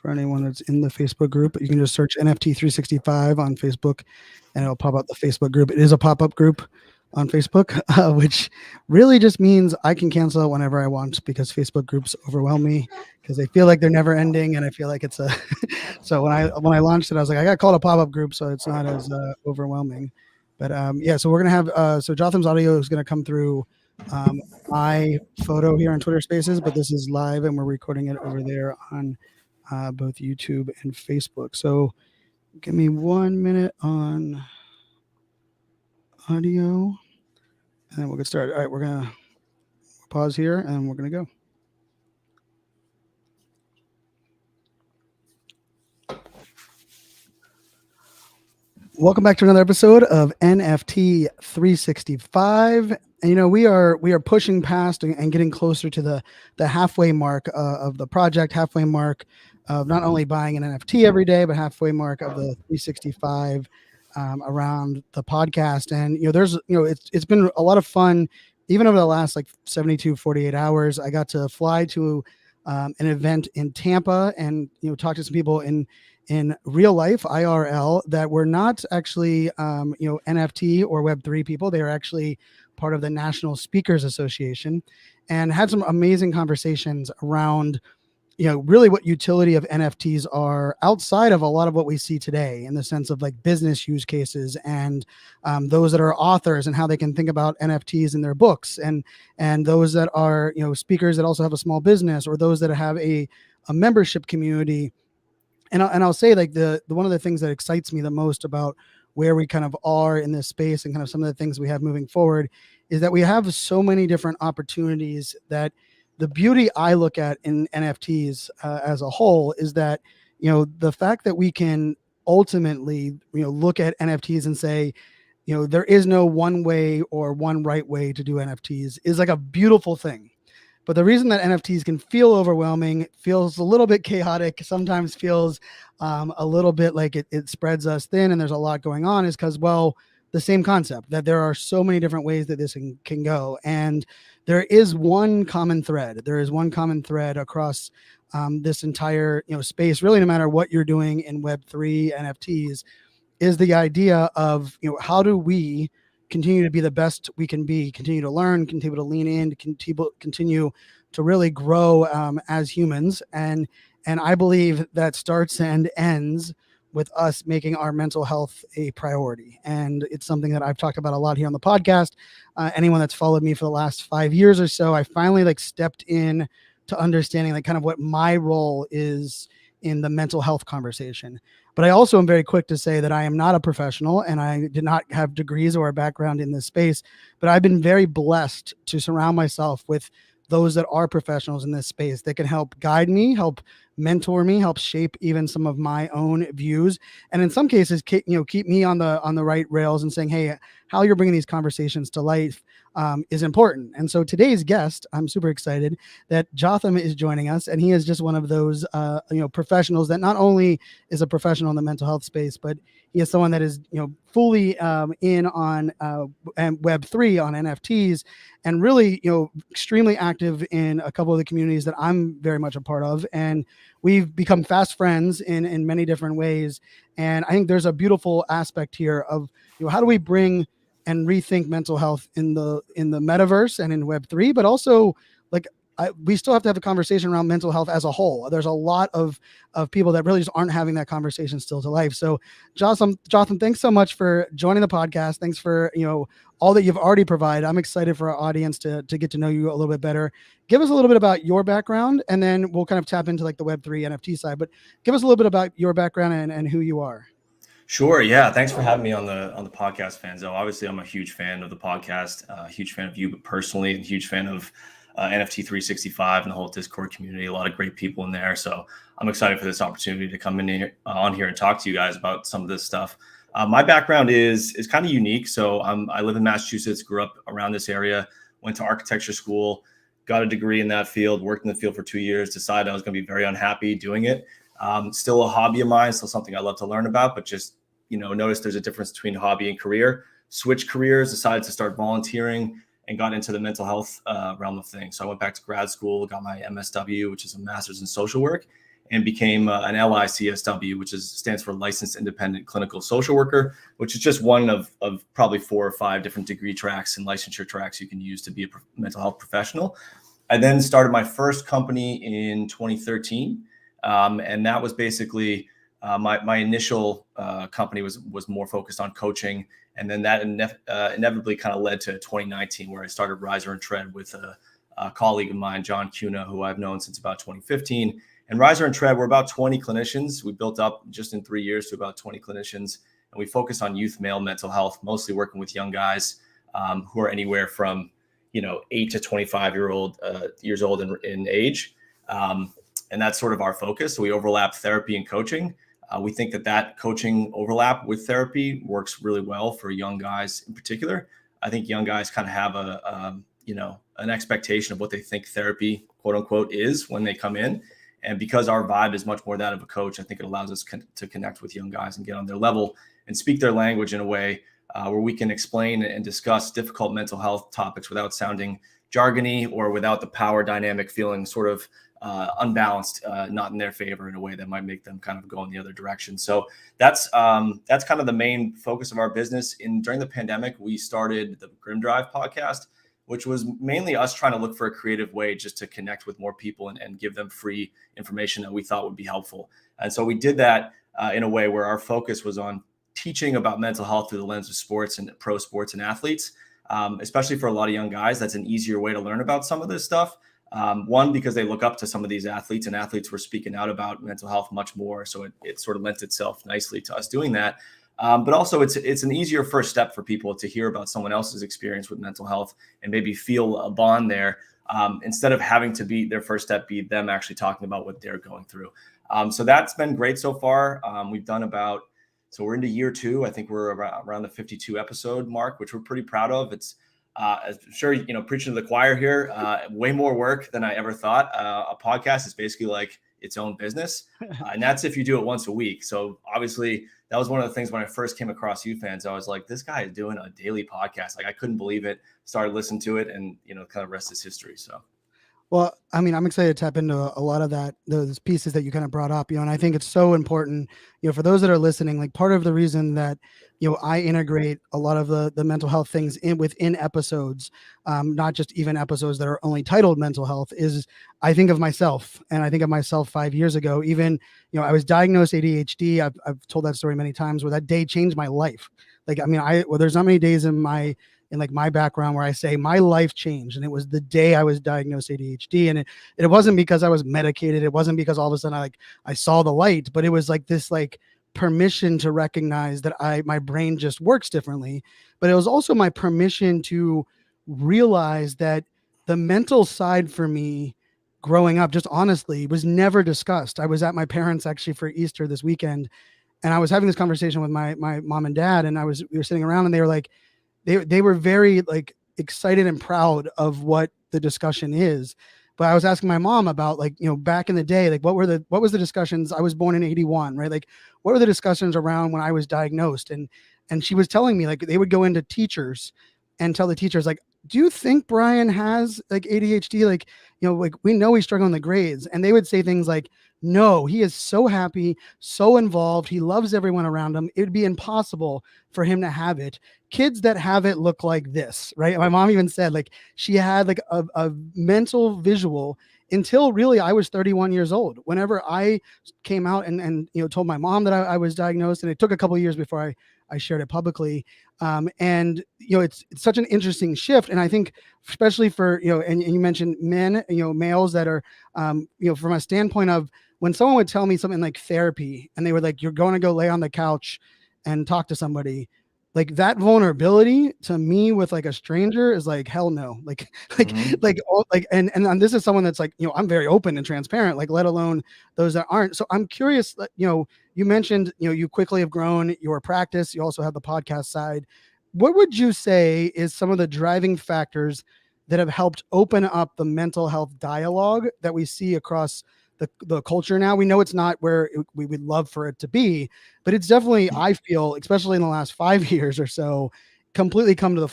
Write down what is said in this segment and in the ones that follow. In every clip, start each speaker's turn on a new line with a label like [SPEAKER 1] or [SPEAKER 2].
[SPEAKER 1] for anyone that's in the Facebook group. You can just search NFT 365 on Facebook and it'll pop up the Facebook group. It is a pop-up group on Facebook, which really just means I can cancel it whenever I want because Facebook groups overwhelm me because they feel like they're never ending, and I feel like it's a. So when I launched it, I was like, I got called a pop-up group, so it's not as overwhelming. But yeah, so we're gonna have so Jotham's audio is gonna come through my photo here on Twitter Spaces, but this is live and we're recording it over there on both YouTube and Facebook. So give me 1 minute on audio and then we'll get started. All right, we're gonna pause here and we're gonna go. Welcome back to another episode of NFT 365. And we are pushing past and getting closer to the halfway mark of the project, halfway mark of not only buying an NFT every day, but halfway mark of the 365 around the podcast. And there's it's been a lot of fun, even over the last like 72, 48 hours. I got to fly to an event in Tampa and talk to some people in real life IRL that were not actually NFT or Web3 people. They are actually part of the National Speakers Association, and had some amazing conversations around really what utility of NFTs are outside of a lot of what we see today, in the sense of like business use cases and those that are authors and how they can think about NFTs in their books, and those that are speakers that also have a small business, or those that have a membership community. And I'll say, like, the one of the things that excites me the most about where we kind of are in this space and kind of some of the things we have moving forward is that we have so many different opportunities. That the beauty I look at in NFTs as a whole is that the fact that we can ultimately look at NFTs and say there is no one way or one right way to do NFTs is like a beautiful thing. But the reason that NFTs can feel overwhelming, feels a little bit chaotic, sometimes feels a little bit like it spreads us thin and there's a lot going on, is because, well, the same concept, that there are so many different ways that this can go. And there is one common thread. There is one common thread across this entire space, really, no matter what you're doing in Web3 NFTs, is the idea of how do we continue to be the best we can be, continue to learn, continue to lean in, continue to really grow as humans. And I believe that starts and ends with us making our mental health a priority. And it's something that I've talked about a lot here on the podcast. Anyone that's followed me for the last 5 years or so, I finally stepped in to understanding kind of what my role is in the mental health conversation. But I also am very quick to say that I am not a professional and I did not have degrees or a background in this space, but I've been very blessed to surround myself with those that are professionals in this space that can help guide me, help mentor me, help shape even some of my own views, and in some cases keep me on the right rails and saying, hey, how you're bringing these conversations to life is important. And so today's guest, I'm super excited that Jotham is joining us, and he is just one of those professionals that not only is a professional in the mental health space, but he is someone that is fully in on Web3, on NFTs, and really extremely active in a couple of the communities that I'm very much a part of. And we've become fast friends in many different ways. And I think there's a beautiful aspect here of how do we bring and rethink mental health in the metaverse and in Web3, but also we still have to have a conversation around mental health as a whole. There's a lot of people that really just aren't having that conversation still to life. So Jotham, thanks so much for joining the podcast. Thanks for, all that you've already provided. I'm excited for our audience to get to know you a little bit better. Give us a little bit about your background, and then we'll kind of tap into the Web3 NFT side, but give us a little bit about your background and who you are.
[SPEAKER 2] Sure. Yeah. Thanks for having me on the podcast, Fanzo. Obviously, I'm a huge fan of the podcast, a huge fan of you, but personally, a huge fan of NFT 365 and the whole Discord community. A lot of great people in there. So I'm excited for this opportunity to come in here, on here and talk to you guys about some of this stuff. My background is kind of unique. So I live in Massachusetts, grew up around this area, went to architecture school, got a degree in that field, worked in the field for 2 years, decided I was going to be very unhappy doing it. Still a hobby of mine, still something I love to learn about, but just, notice there's a difference between hobby and career. Switched careers, decided to start volunteering, and got into the mental health realm of things. So I went back to grad school, got my MSW, which is a master's in social work. and became an LICSW, which stands for Licensed Independent Clinical Social Worker, which is just one of probably 4 or 5 different degree tracks and licensure tracks you can use to be a mental health professional. I then started my first company in 2013, and that was basically my initial company was more focused on coaching, and then that inevitably kind of led to 2019, where I started Riser and Tread with a colleague of mine, John Cuna, who I've known since about 2015. And Riser and Tread, we're about 20 clinicians. We built up just in 3 years to about 20 clinicians, and we focus on youth male mental health, mostly working with young guys who are anywhere from 8 to 25 years old in age. And that's sort of our focus. So we overlap therapy and coaching. We think that coaching overlap with therapy works really well for young guys in particular. I think young guys kind of have an expectation of what they think therapy, quote unquote, is when they come in. And because our vibe is much more that of a coach, I think it allows us to connect with young guys and get on their level and speak their language in a way where we can explain and discuss difficult mental health topics without sounding jargony or without the power dynamic feeling sort of unbalanced, not in their favor in a way that might make them kind of go in the other direction. So that's kind of the main focus of our business. During the pandemic, we started the Grim Drive podcast, which was mainly us trying to look for a creative way just to connect with more people and give them free information that we thought would be helpful. And so we did that in a way where our focus was on teaching about mental health through the lens of sports and pro sports and athletes, especially for a lot of young guys. That's an easier way to learn about some of this stuff. One, because they look up to some of these athletes, and athletes were speaking out about mental health much more. So it sort of lent itself nicely to us doing that. But also it's an easier first step for people to hear about someone else's experience with mental health and maybe feel a bond there instead of having to be their first step be them actually talking about what they're going through. So that's been great so far. We've done so we're into year 2. I think we're around the 52 episode mark, which we're pretty proud of. It's I'm sure, preaching to the choir here, way more work than I ever thought. A podcast is basically like its own business. And that's if you do it once a week. So obviously that was one of the things when I first came across you fans, I was like, this guy is doing a daily podcast. Like I couldn't believe it, started listening to it and, kind of rest is history. So.
[SPEAKER 1] Well, I mean, I'm excited to tap into a lot of those pieces that you kind of brought up, and I think it's so important, for those that are listening, like part of the reason that, I integrate a lot of the mental health things within episodes, not just even episodes that are only titled mental health, is I think of myself, and I think of myself 5 years ago, even, I was diagnosed ADHD. I've told that story many times where that day changed my life. Like, I mean, there's not many days in my background where I say my life changed, and it was the day I was diagnosed ADHD. And it wasn't because I was medicated. It wasn't because all of a sudden I saw the light, but it was like this permission to recognize that my brain just works differently. But it was also my permission to realize that the mental side for me growing up, just honestly, was never discussed. I was at my parents' actually for Easter this weekend, and I was having this conversation with my mom and dad, and we were sitting around, and they were like, they were very excited and proud of what the discussion is. But I was asking my mom about back in the day, what was the discussions? I was born in 81, right? What were the discussions around when I was diagnosed? And she was telling me they would go into teachers and tell the teachers do you think Brian has ADHD? We know he's struggling the grades. And they would say things like, no, he is so happy, so involved. He loves everyone around him. It would be impossible for him to have it. Kids that have it look like this, right? My mom even said she had a mental visual until really I was 31 years old. Whenever I came out and told my mom that I was diagnosed, and it took a couple of years before I shared it publicly. And it's such an interesting shift. And I think especially for, and you mentioned men, males that are, from a standpoint of when someone would tell me something like therapy and they were like, you're going to go lay on the couch and talk to somebody, that vulnerability to me with a stranger is hell no. And this is someone that's I'm very open and transparent, let alone those that aren't. So I'm curious, you mentioned, you quickly have grown your practice. You also have the podcast side. What would you say is some of the driving factors that have helped open up the mental health dialogue that we see across the culture now? We know it's not where we would love for it to be, but it's definitely, I feel, especially in the last 5 years or so, completely come to the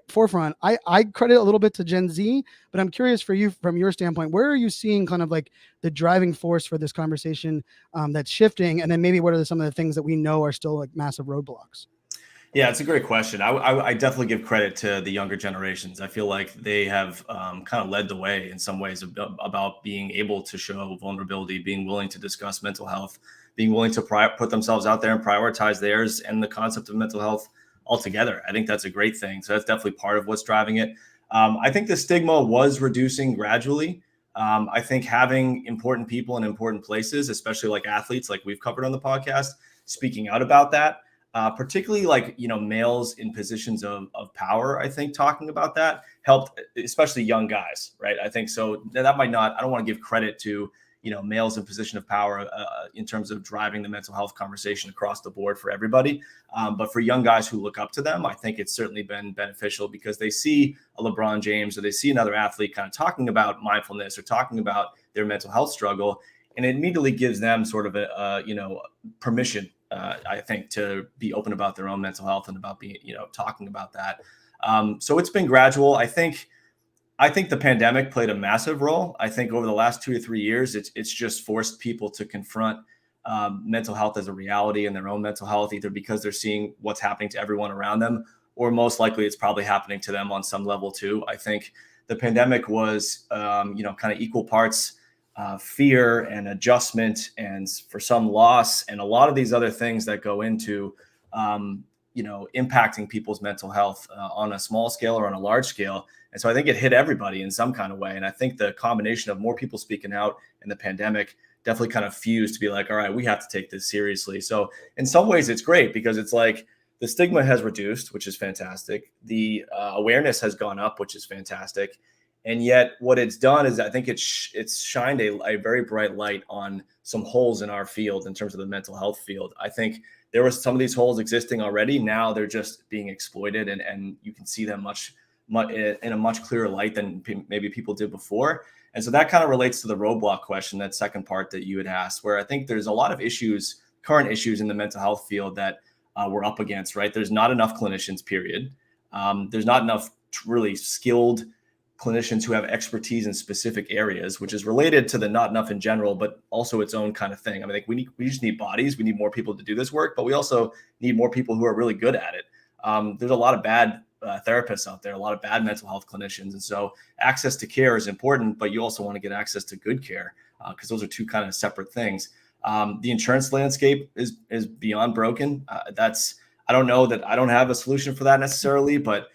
[SPEAKER 1] forefront. I credit a little bit to Gen Z, but I'm curious for you, from your standpoint, where are you seeing kind of like the driving force for this conversation that's shifting? And then maybe what are some of the things that we know are still like massive roadblocks?
[SPEAKER 2] Yeah, it's a great question. I definitely give credit to the younger generations. I feel like they have kind of led the way in some ways about being able to show vulnerability, being willing to discuss mental health, being willing to put themselves out there and prioritize theirs and the concept of mental health altogether. I think that's a great thing. So that's definitely part of what's driving it. I think the stigma was reducing gradually. I think having important people in important places, especially like athletes, like we've covered on the podcast, speaking out about that, particularly like, males in positions of power, I think talking about that helped, especially young guys, right? I think so that might not, I don't want to give credit to, males in position of power in terms of driving the mental health conversation across the board for everybody. But for young guys who look up to them, I think it's certainly been beneficial because they see a LeBron James or they see another athlete kind of talking about mindfulness or talking about their mental health struggle. And it immediately gives them sort of permission, I think, to be open about their own mental health and about being, talking about that. So it's been gradual. I think the pandemic played a massive role. I think over the last 2 or 3 years, it's just forced people to confront mental health as a reality and their own mental health, either because they're seeing what's happening to everyone around them, or most likely it's probably happening to them on some level too. I think the pandemic was, kind of equal parts fear and adjustment, and for some loss, and a lot of these other things that go into, impacting people's mental health on a small scale or on a large scale. And so I think it hit everybody in some kind of way. And I think the combination of more people speaking out in the pandemic definitely kind of fused to be like, all right, we have to take this seriously. So in some ways it's great because it's like the stigma has reduced, which is fantastic. The awareness has gone up, which is fantastic. And yet what it's done is I think it's shined a very bright light on some holes in our field in terms of the mental health field. I think there were some of these holes existing already. Now they're just being exploited, and you can see them much in a much clearer light than maybe people did before. And so that kind of relates to the roadblock question, that second part that you had asked, where I think there's a lot of current issues in the mental health field that we're up against, right? There's not enough clinicians, period. There's not enough really skilled clinicians who have expertise in specific areas, which is related to the not enough in general, but also its own kind of thing. I mean, like we just need bodies. We need more people to do this work, but we also need more people who are really good at it. There's a lot of bad therapists out there, a lot of bad mental health clinicians. And so access to care is important, but you also want to get access to good care because those are two kind of separate things. The insurance landscape is beyond broken. I don't know that I don't have a solution for that necessarily, but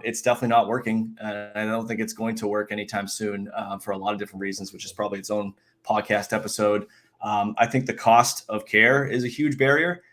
[SPEAKER 2] it's definitely not working. I don't think it's going to work anytime soon for a lot of different reasons, which is probably its own podcast episode. I think the cost of care is a huge barrier.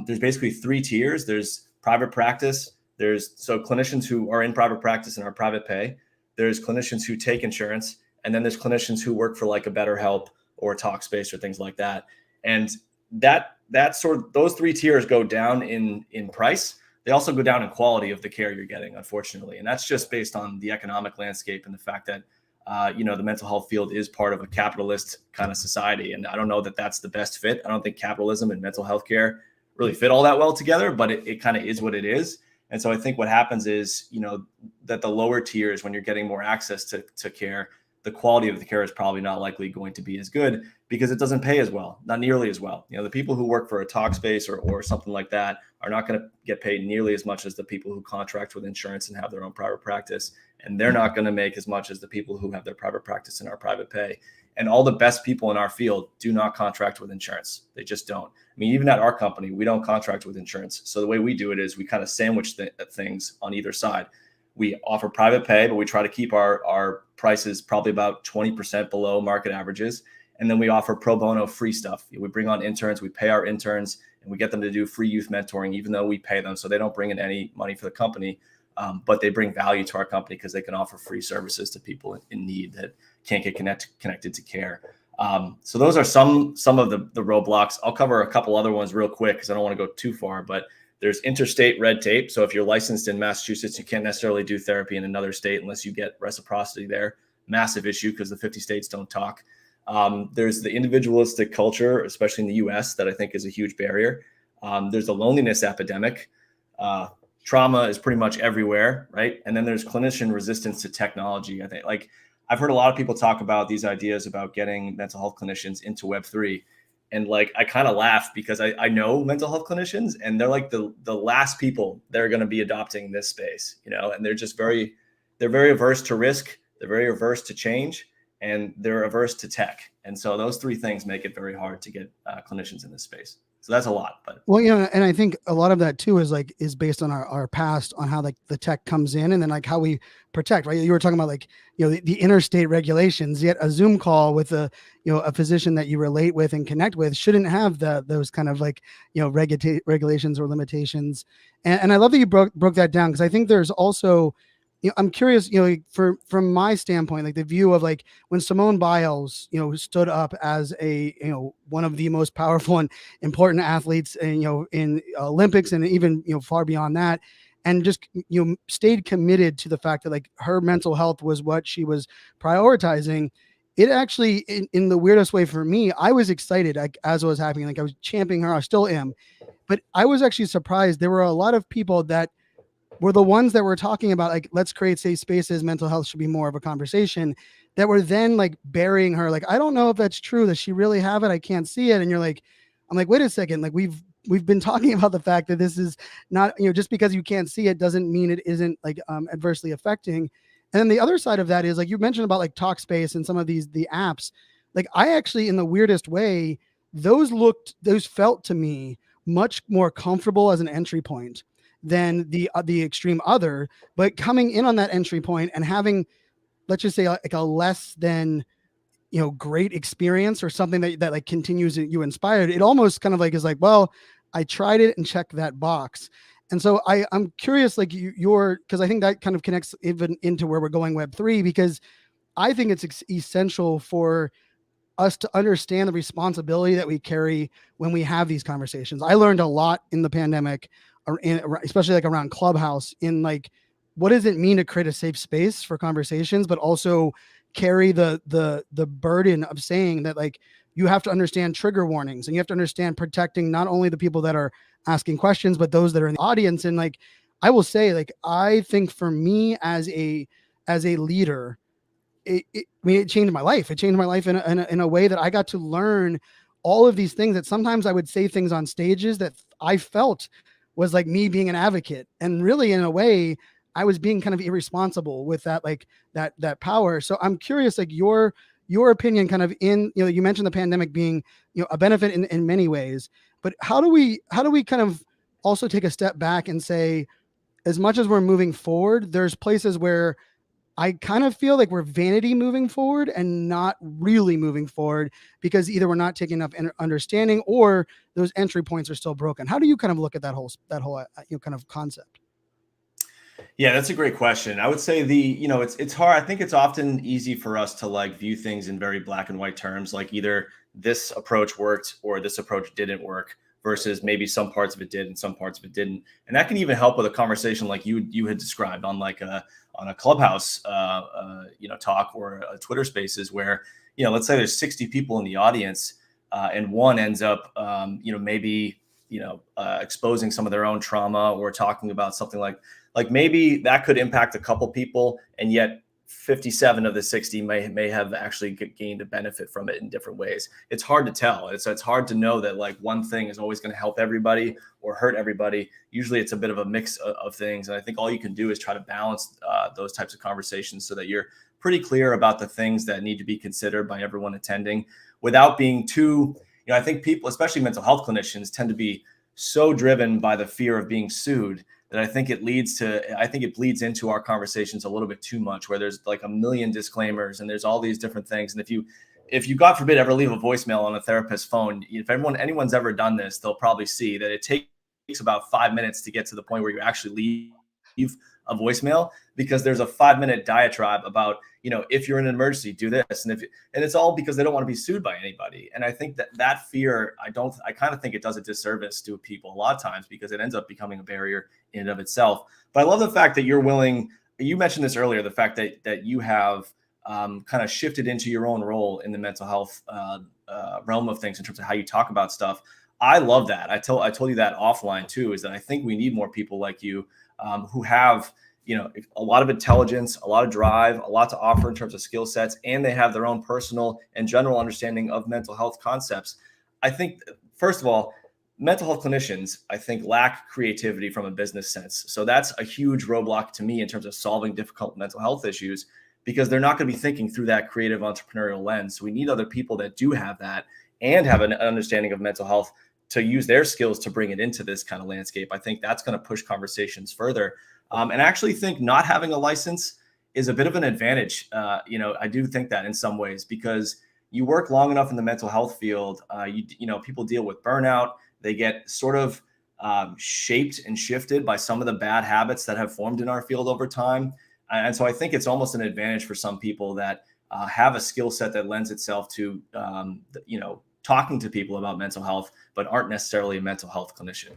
[SPEAKER 2] There's basically 3 tiers. There's private practice. So clinicians who are in private practice and are private pay. There's clinicians who take insurance. And then there's clinicians who work for like a BetterHelp or Talkspace or things like that. And those 3 tiers go down in price. They also go down in quality of the care you're getting, unfortunately. And that's just based on the economic landscape and the fact that, the mental health field is part of a capitalist kind of society. And I don't know that that's the best fit. I don't think capitalism and mental health care really fit all that well together, but it kind of is what it is. And so I think what happens is, that the lower tiers, when you're getting more access to care, the quality of the care is probably not likely going to be as good because it doesn't pay as well, not nearly as well. The people who work for a Talkspace or something like that are not going to get paid nearly as much as the people who contract with insurance and have their own private practice. And they're not going to make as much as the people who have their private practice and are private pay. And all the best people in our field do not contract with insurance. They just don't. I mean, even at our company, we don't contract with insurance. So the way we do it is we kind of sandwich things on either side. We offer private pay, but we try to keep our prices probably about 20% below market averages. And then we offer pro bono free stuff. We bring on interns, we pay our interns, and we get them to do free youth mentoring, even though we pay them. So they don't bring in any money for the company, but they bring value to our company because they can offer free services to people in need that can't get connected to care. So those are some of the roadblocks. I'll cover a couple other ones real quick because I don't want to go too far, but there's interstate red tape. So if you're licensed in Massachusetts, you can't necessarily do therapy in another state unless you get reciprocity there. Massive issue because the 50 states don't talk. There's the individualistic culture, especially in the US, that I think is a huge barrier. There's the loneliness epidemic. trauma is pretty much everywhere, right? And then there's clinician resistance to technology. I think, like, I've heard a lot of people talk about these ideas about getting mental health clinicians into Web3. And like, I kind of laugh because I know mental health clinicians, and they're like the last people that are going to be adopting this space, you know, and they're just they're very averse to risk. They're very averse to change, and they're averse to tech. And so those three things make it very hard to get clinicians in this space. So that's a lot, but
[SPEAKER 1] well, you know, and I think a lot of that too is based on our past, on how like the tech comes in, and then like how we protect, right? You were talking about like, you know, the interstate regulations, yet a Zoom call with a, you know, a physician that you relate with and connect with shouldn't have those kind of like, you know, regulations or limitations. And I love that you broke that down, because I think there's also, you know, I'm curious, you know, from my standpoint, like the view of like when Simone Biles, you know, stood up as a, you know, one of the most powerful and important athletes, and, you know, in Olympics and even, you know, far beyond that, and just, you know, stayed committed to the fact that like her mental health was what she was prioritizing. It actually, in the weirdest way for me, I was excited, like, as it was happening, like I was championing her, I still am, but I was actually surprised. There were a lot of people that were the ones that were talking about like, let's create safe spaces, mental health should be more of a conversation, that were then like burying her, like, I don't know if that's true, does she really have it, I can't see it. And you're like, I'm like, wait a second, like we've been talking about the fact that this is not, you know, just because you can't see it doesn't mean it isn't like adversely affecting. And then the other side of that is like you mentioned about like Talkspace and some of the apps, like I actually, in the weirdest way, those felt to me much more comfortable as an entry point than the extreme other. But coming in on that entry point and having, let's just say, like a less than, you know, great experience, or something that like continues you inspired, it almost kind of like is like, well, I tried it and checked that box. And so I'm curious, like you're, because I think that kind of connects even into where we're going Web3, because I think it's essential for us to understand the responsibility that we carry when we have these conversations. I learned a lot in the pandemic, especially like around Clubhouse, in like, what does it mean to create a safe space for conversations, but also carry the burden of saying that like you have to understand trigger warnings, and you have to understand protecting not only the people that are asking questions, but those that are in the audience. And like, I will say, like, I think for me as a leader, I mean, it changed my life. It changed my life in a way that I got to learn all of these things, that sometimes I would say things on stages that I felt was like me being an advocate. And really, in a way, I was being kind of irresponsible with that, like that power. So I'm curious, like your opinion kind of in, you know, you mentioned the pandemic being, you know, a benefit in many ways, but how do we kind of also take a step back and say, as much as we're moving forward, there's places where I kind of feel like we're vanity moving forward and not really moving forward, because either we're not taking enough understanding, or those entry points are still broken. How do you kind of look at that whole you know, kind of concept?
[SPEAKER 2] yeah, that's a great question. I would say you know, it's hard. I think it's often easy for us to like view things in very black and white terms, like either this approach worked or this approach didn't work, versus maybe some parts of it did and some parts of it didn't. And that can even help with a conversation like you had described on like a Clubhouse you know, talk, or a Twitter Spaces, where, you know, let's say there's 60 people in the audience, and one ends up you know, maybe, you know, exposing some of their own trauma, or talking about something like maybe that could impact a couple people, and yet 57 of the 60 may have actually gained a benefit from it in different ways. It's hard to tell. It's hard to know that like one thing is always going to help everybody or hurt everybody. Usually it's a bit of a mix of things. And I think all you can do is try to balance those types of conversations, so that you're pretty clear about the things that need to be considered by everyone attending, without being too, you know, I think people, especially mental health clinicians, tend to be so driven by the fear of being sued, that I think it bleeds into our conversations a little bit too much, where there's like a million disclaimers and there's all these different things. And if you God forbid ever leave a voicemail on a therapist's phone, if anyone's ever done this, they'll probably see that it takes about 5 minutes to get to the point where you actually leave a voicemail, because there's a 5-minute diatribe about, you know, if you're in an emergency, do this, and it's all because they don't want to be sued by anybody. And I think that fear, I kind of think it does a disservice to people a lot of times, because it ends up becoming a barrier in and of itself. But I love the fact that you're willing. You mentioned this earlier, the fact that you have kind of shifted into your own role in the mental health realm of things in terms of how you talk about stuff. I love that. I told you that offline too, is that I think we need more people like you who have, a lot of intelligence, a lot of drive, a lot to offer in terms of skill sets, and they have their own personal and general understanding of mental health concepts. I think, first of all, mental health clinicians, I think, lack creativity from a business sense. So that's a huge roadblock to me in terms of solving difficult mental health issues, because they're not going to be thinking through that creative entrepreneurial lens. So we need other people that do have that and have an understanding of mental health to use their skills to bring it into this kind of landscape. I think that's going to push conversations further. And I actually think not having a license is a bit of an advantage. I do think that in some ways, because you work long enough in the mental health field, people deal with burnout. They get sort of shaped and shifted by some of the bad habits that have formed in our field over time. And so I think it's almost an advantage for some people that have a skill set that lends itself to, talking to people about mental health, but aren't necessarily a mental health clinician,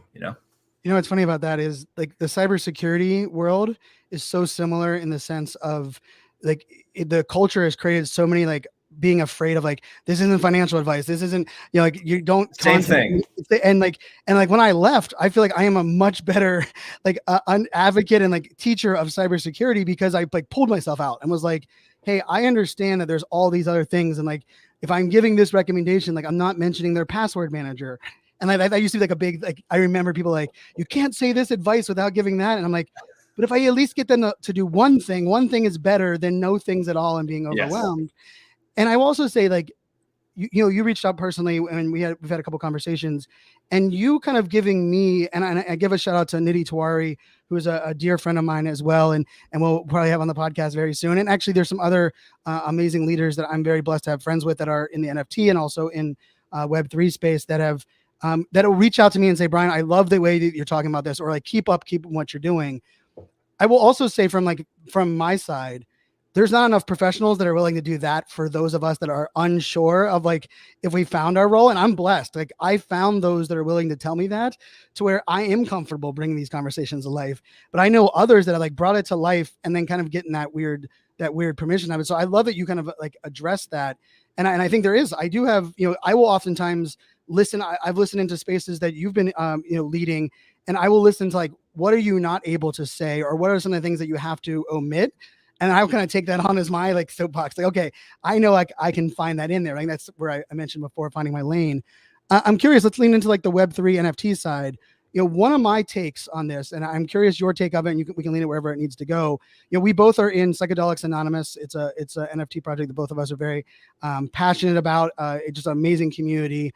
[SPEAKER 1] What's funny about that is like the cybersecurity world is so similar in the sense of like the culture has created so many like being afraid of like, this isn't financial advice. This isn't, like you don't
[SPEAKER 2] same thing.
[SPEAKER 1] And like when I left, I feel like I am a much better like an advocate and like teacher of cybersecurity, because I like pulled myself out and was like, hey, I understand that there's all these other things. And like, if I'm giving this recommendation, like I'm not mentioning their password manager. And that used to be like a big, like, I remember people like, you can't say this advice without giving that. And I'm like, but if I at least get them to do one thing is better than no things at all and being overwhelmed. Yes. And I will also say, like, you reached out personally, and we've had a couple conversations, and you kind of giving me, and I give a shout out to Nidhi Tiwari, who is a dear friend of mine as well, and we'll probably have on the podcast very soon. And actually, there's some other amazing leaders that I'm very blessed to have friends with that are in the NFT and also in Web3 space that have that'll reach out to me and say, Brian, I love the way that you're talking about this, or like keep what you're doing. I will also say from my side, there's not enough professionals that are willing to do that for those of us that are unsure of like if we found our role. And I'm blessed. Like I found those that are willing to tell me that, to where I am comfortable bringing these conversations to life. But I know others that have like brought it to life and then kind of getting that weird permission of it. So I love that you kind of like address that. And I think I do have, I will oftentimes listen. I've listened into spaces that you've been, leading, and I will listen to like, what are you not able to say? Or what are some of the things that you have to omit? And I'll kind of take that on as my like soapbox. Like, okay, I know like I can find that in there. Like that's where I mentioned before, finding my lane. I'm curious. Let's lean into like the Web3 NFT side. One of my takes on this, and I'm curious your take of it, and we can lean it wherever it needs to go. We both are in Psychedelics Anonymous. It's a NFT project that both of us are very passionate about. It's just an amazing community.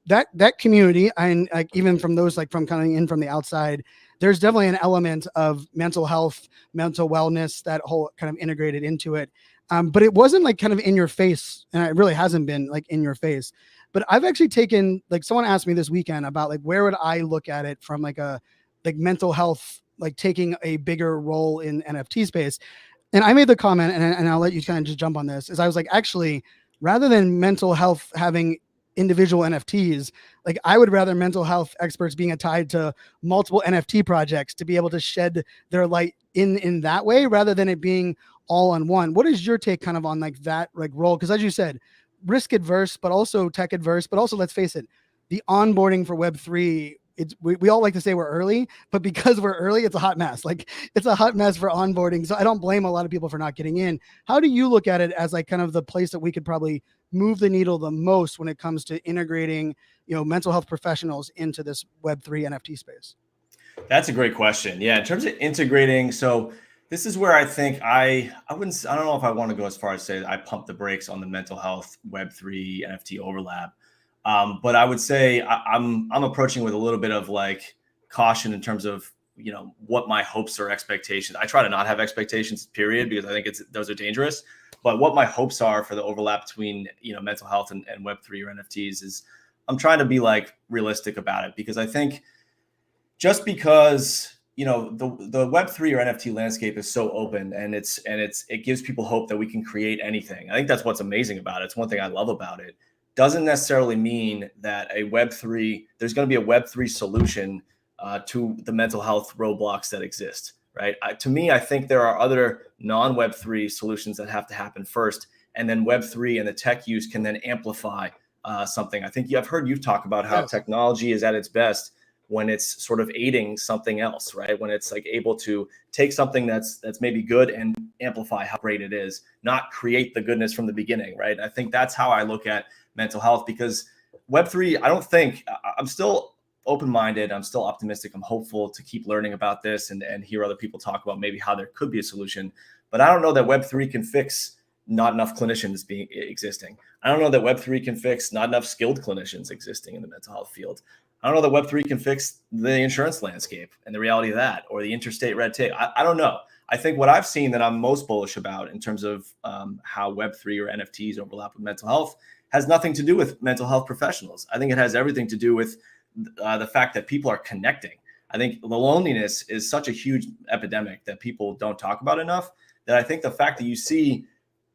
[SPEAKER 1] That community, and like even from those like from coming in from the outside, there's definitely an element of mental health, mental wellness, that whole kind of integrated into it. But it wasn't like kind of in your face, and it really hasn't been like in your face. But I've actually taken, like, someone asked me this weekend about like, where would I look at it from like a like mental health, like taking a bigger role in NFT space. And I made the comment, and I'll let you kind of just jump on this, is I was like, actually, rather than mental health having individual NFTs, like I would rather mental health experts being tied to multiple NFT projects to be able to shed their light in that way, rather than it being all on one. What is your take kind of on like that like role? Because as you said, risk adverse, but also tech adverse, but also let's face it, the onboarding for Web3, we all like to say we're early, but because we're early, it's a hot mess. Like it's a hot mess for onboarding. So I don't blame a lot of people for not getting in. How do you look at it as like kind of the place that we could probably move the needle the most when it comes to integrating, mental health professionals into this Web3 NFT space?
[SPEAKER 2] That's a great question. Yeah. In terms of integrating, so this is where I think I don't know if I want to go as far as say I pump the brakes on the mental health Web3 NFT overlap. But I would say I'm approaching with a little bit of like caution in terms of, what my hopes or expectations. I try to not have expectations, period, because I think those are dangerous. But what my hopes are for the overlap between, mental health and Web3 or NFTs is I'm trying to be like realistic about it, because I think just because, the Web3 or NFT landscape is so open and it gives people hope that we can create anything. I think that's what's amazing about it. It's one thing I love about it. Doesn't necessarily mean that there's going to be a Web3 solution to the mental health roadblocks that exist, right? To me, I think there are other non-Web3 solutions that have to happen first, and then Web3 and the tech use can then amplify something. I think I've heard you talk about how technology is at its best when it's sort of aiding something else, right? When it's like able to take something that's maybe good and amplify how great it is, not create the goodness from the beginning, right? I think that's how I look at mental health, because Web3, I'm still open-minded. I'm still optimistic. I'm hopeful to keep learning about this and hear other people talk about maybe how there could be a solution. But I don't know that Web3 can fix not enough clinicians existing. I don't know that Web3 can fix not enough skilled clinicians existing in the mental health field. I don't know that Web3 can fix the insurance landscape and the reality of that, or the interstate red tape. I don't know. I think what I've seen that I'm most bullish about in terms of how Web3 or NFTs overlap with mental health has nothing to do with mental health professionals. I think it has everything to do with the fact that people are connecting. I think the loneliness is such a huge epidemic that people don't talk about enough, that I think the fact that you see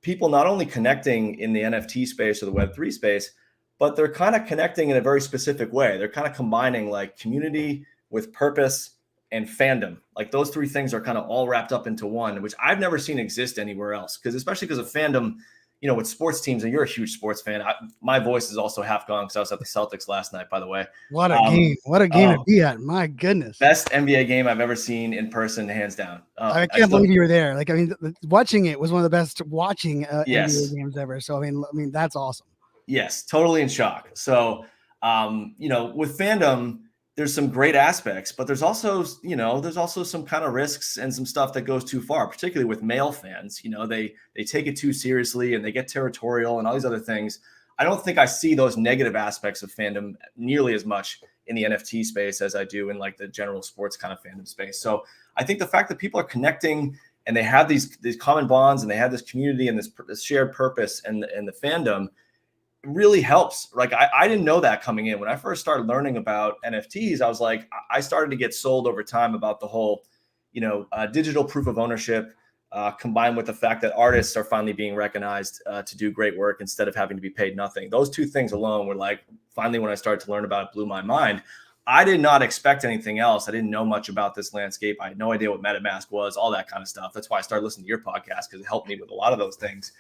[SPEAKER 2] people not only connecting in the NFT space or the Web3 space, but they're kind of connecting in a very specific way. They're kind of combining like community with purpose and fandom. Like those three things are kind of all wrapped up into one, which I've never seen exist anywhere else. Especially because of fandom, you know, with sports teams, and you're a huge sports fan. My voice is also half gone because I was at the Celtics last night, by the way.
[SPEAKER 1] What a game. What a game to be at. My goodness.
[SPEAKER 2] Best NBA game I've ever seen in person, hands down.
[SPEAKER 1] I can't believe you were there. Like, I mean, watching it was one of the best watching
[SPEAKER 2] yes.
[SPEAKER 1] NBA games ever. So, I mean, that's awesome.
[SPEAKER 2] Yes, totally in shock. So, you know, with fandom, there's some great aspects, but there's also some kind of risks and some stuff that goes too far, particularly with male fans. You know, they take it too seriously and they get territorial and all these other things. I don't think I see those negative aspects of fandom nearly as much in the NFT space as I do in like the general sports kind of fandom space. So I think the fact that people are connecting and they have these common bonds and they have this community and this shared purpose and the fandom really helps. Like I didn't know that coming in. When I first started learning about NFTs, I was like, I started to get sold over time about the whole, you know, digital proof of ownership, combined with the fact that artists are finally being recognized to do great work instead of having to be paid nothing. Those two things alone were like, finally, when I started to learn about it, blew my mind. I did not expect anything else. I didn't know much about this landscape. I had no idea what MetaMask was, all that kind of stuff. That's why I started listening to your podcast, because it helped me with a lot of those things.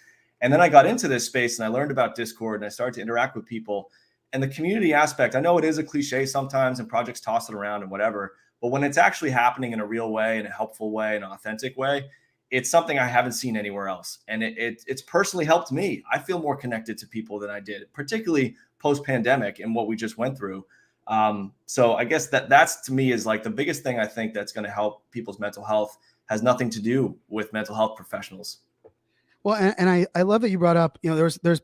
[SPEAKER 2] And then I got into this space and I learned about Discord and I started to interact with people. And the community aspect, I know it is a cliche sometimes and projects toss it around and whatever, but when it's actually happening in a real way, in a helpful way, in an authentic way, it's something I haven't seen anywhere else. And it's personally helped me. I feel more connected to people than I did, particularly post-pandemic and what we just went through. So I guess that's to me is like the biggest thing I think that's going to help people's mental health has nothing to do with mental health professionals.
[SPEAKER 1] Well, and I love that you brought up, you know, there's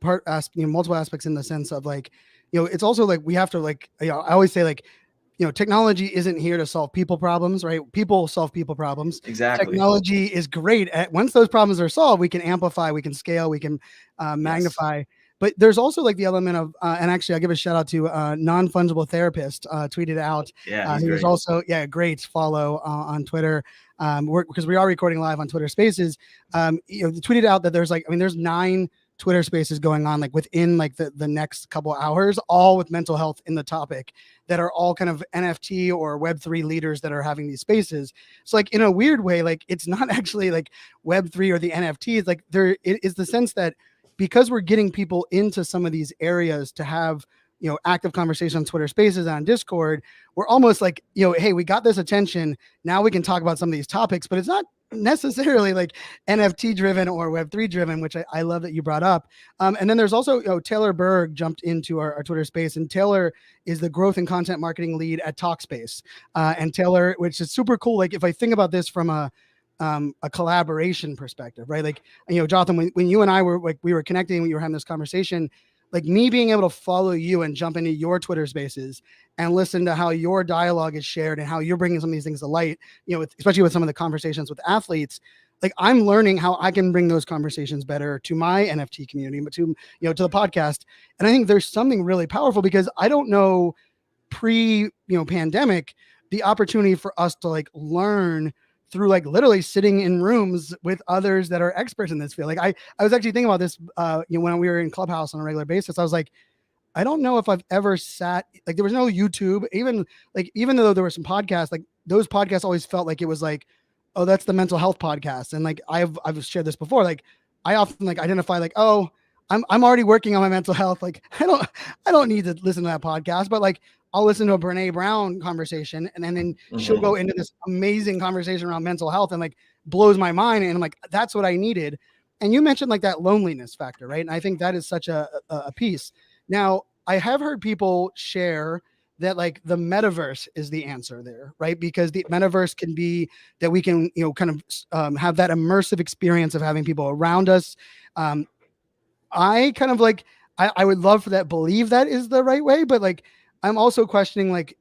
[SPEAKER 1] multiple aspects in the sense of like, you know, it's also like we have to like, you know, I always say like, you know, technology isn't here to solve people problems, right? People solve people problems.
[SPEAKER 2] Exactly.
[SPEAKER 1] Technology is great once those problems are solved, we can amplify, we can scale, we can magnify. Yes. But there's also like the element of, and actually I'll give a shout out to Non-Fungible Therapist, tweeted out.
[SPEAKER 2] Yeah,
[SPEAKER 1] he was also, great follow on Twitter. Because we are recording live on Twitter Spaces. You know, tweeted out that there's 9 Twitter Spaces going on like within like the next couple hours, all with mental health in the topic, that are all kind of NFT or Web3 leaders that are having these spaces. So like in a weird way, like it's not actually like Web3 or the NFTs. Like there is the sense that because we're getting people into some of these areas to have, you know, active conversation on Twitter Spaces, on Discord, we're almost like, you know, hey, we got this attention. Now we can talk about some of these topics, but it's not necessarily like NFT driven or Web3 driven, which I love that you brought up. And then there's also, you know, Taylor Berg jumped into our Twitter Space, and Taylor is the growth and content marketing lead at Talkspace. And Taylor, which is super cool. Like if I think about this from a collaboration perspective, right? Like, you know, Jotham, when you and I were like, we were connecting, we were having this conversation, like me being able to follow you and jump into your Twitter Spaces and listen to how your dialogue is shared and how you're bringing some of these things to light, you know, especially with some of the conversations with athletes, like I'm learning how I can bring those conversations better to my NFT community, but to, you know, to the podcast. And I think there's something really powerful, because I don't know pandemic, the opportunity for us to like learn through like literally sitting in rooms with others that are experts in this field. Like I was actually thinking about this, you know, when we were in Clubhouse on a regular basis, I was like, I don't know if I've ever sat, like there was no YouTube, even though there were some podcasts, like those podcasts always felt like it was like, oh, that's the mental health podcast. And like, I've shared this before. Like I often like identify like, oh, I'm already working on my mental health. Like I don't need to listen to that podcast, but like I'll listen to a Brene Brown conversation, and then she'll go into this amazing conversation around mental health and like blows my mind. And I'm like, that's what I needed. And you mentioned like that loneliness factor, right? And I think that is such a piece. Now, I have heard people share that like the metaverse is the answer there, right? Because the metaverse can be that we can, kind of have that immersive experience of having people around us. I kind of like, I would love for that, believe that is the right way, but like, I'm also questioning like,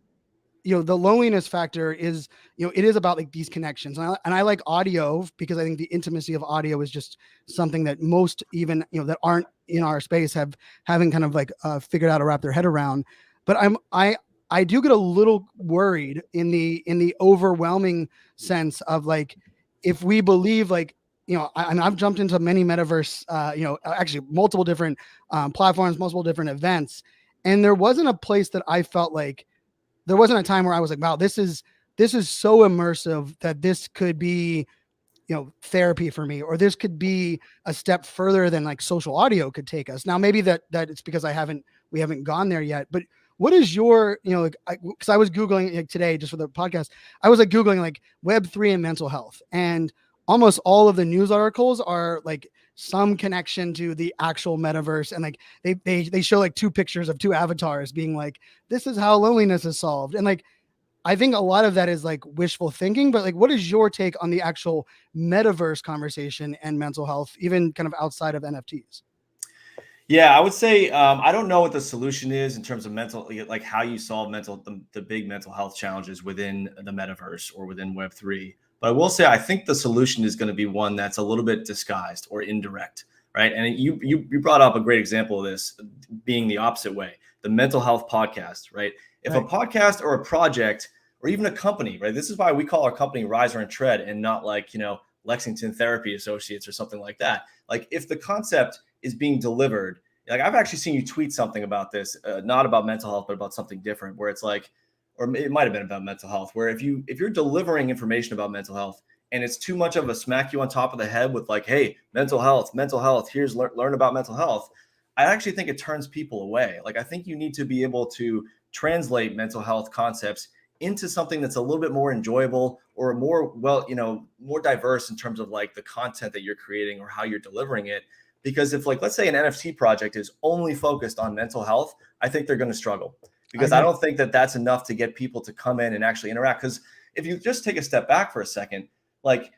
[SPEAKER 1] the loneliness factor is, it is about like these connections. And I like audio because I think the intimacy of audio is just something that most even, that aren't in our space haven't kind of like figured out to wrap their head around. But I do get a little worried in the overwhelming sense of like, if we believe like, I've jumped into many metaverse, actually multiple different platforms, multiple different events. And there wasn't a place that I felt like, there wasn't a time where I was like, wow, this is so immersive that this could be, therapy for me, or this could be a step further than like social audio could take us. Now, maybe that it's because we haven't gone there yet, but what is your, like, cause I was Googling like, today just for the podcast, I was like Googling like Web3 and mental health, and almost all of the news articles are like some connection to the actual metaverse. And like, they show like two pictures of two avatars being like, this is how loneliness is solved. And like, I think a lot of that is like wishful thinking, but like, what is your take on the actual metaverse conversation and mental health, even kind of outside of NFTs?
[SPEAKER 2] Yeah, I would say I don't know what the solution is in terms of mental, like how you solve the big mental health challenges within the metaverse or within Web3. But I will say I think the solution is going to be one that's a little bit disguised or indirect, right? And you brought up a great example of this being the opposite way, the mental health podcast, right? If a podcast or a project or even a company, right? This is why we call our company Riser and Tread and not like, Lexington Therapy Associates or something like that. Like if the concept is being delivered, like I've actually seen you tweet something about this, not about mental health, but about something different, where it's like, or it might have been about mental health, where if you're delivering information about mental health and it's too much of a smack you on top of the head with like, hey, mental health, here's learn about mental health. I actually think it turns people away. Like I think you need to be able to translate mental health concepts into something that's a little bit more enjoyable or more, more diverse in terms of like the content that you're creating or how you're delivering it. Because if like, let's say an NFT project is only focused on mental health, I think they're going to struggle because I don't think that that's enough to get people to come in and actually interact. Because if you just take a step back for a second, like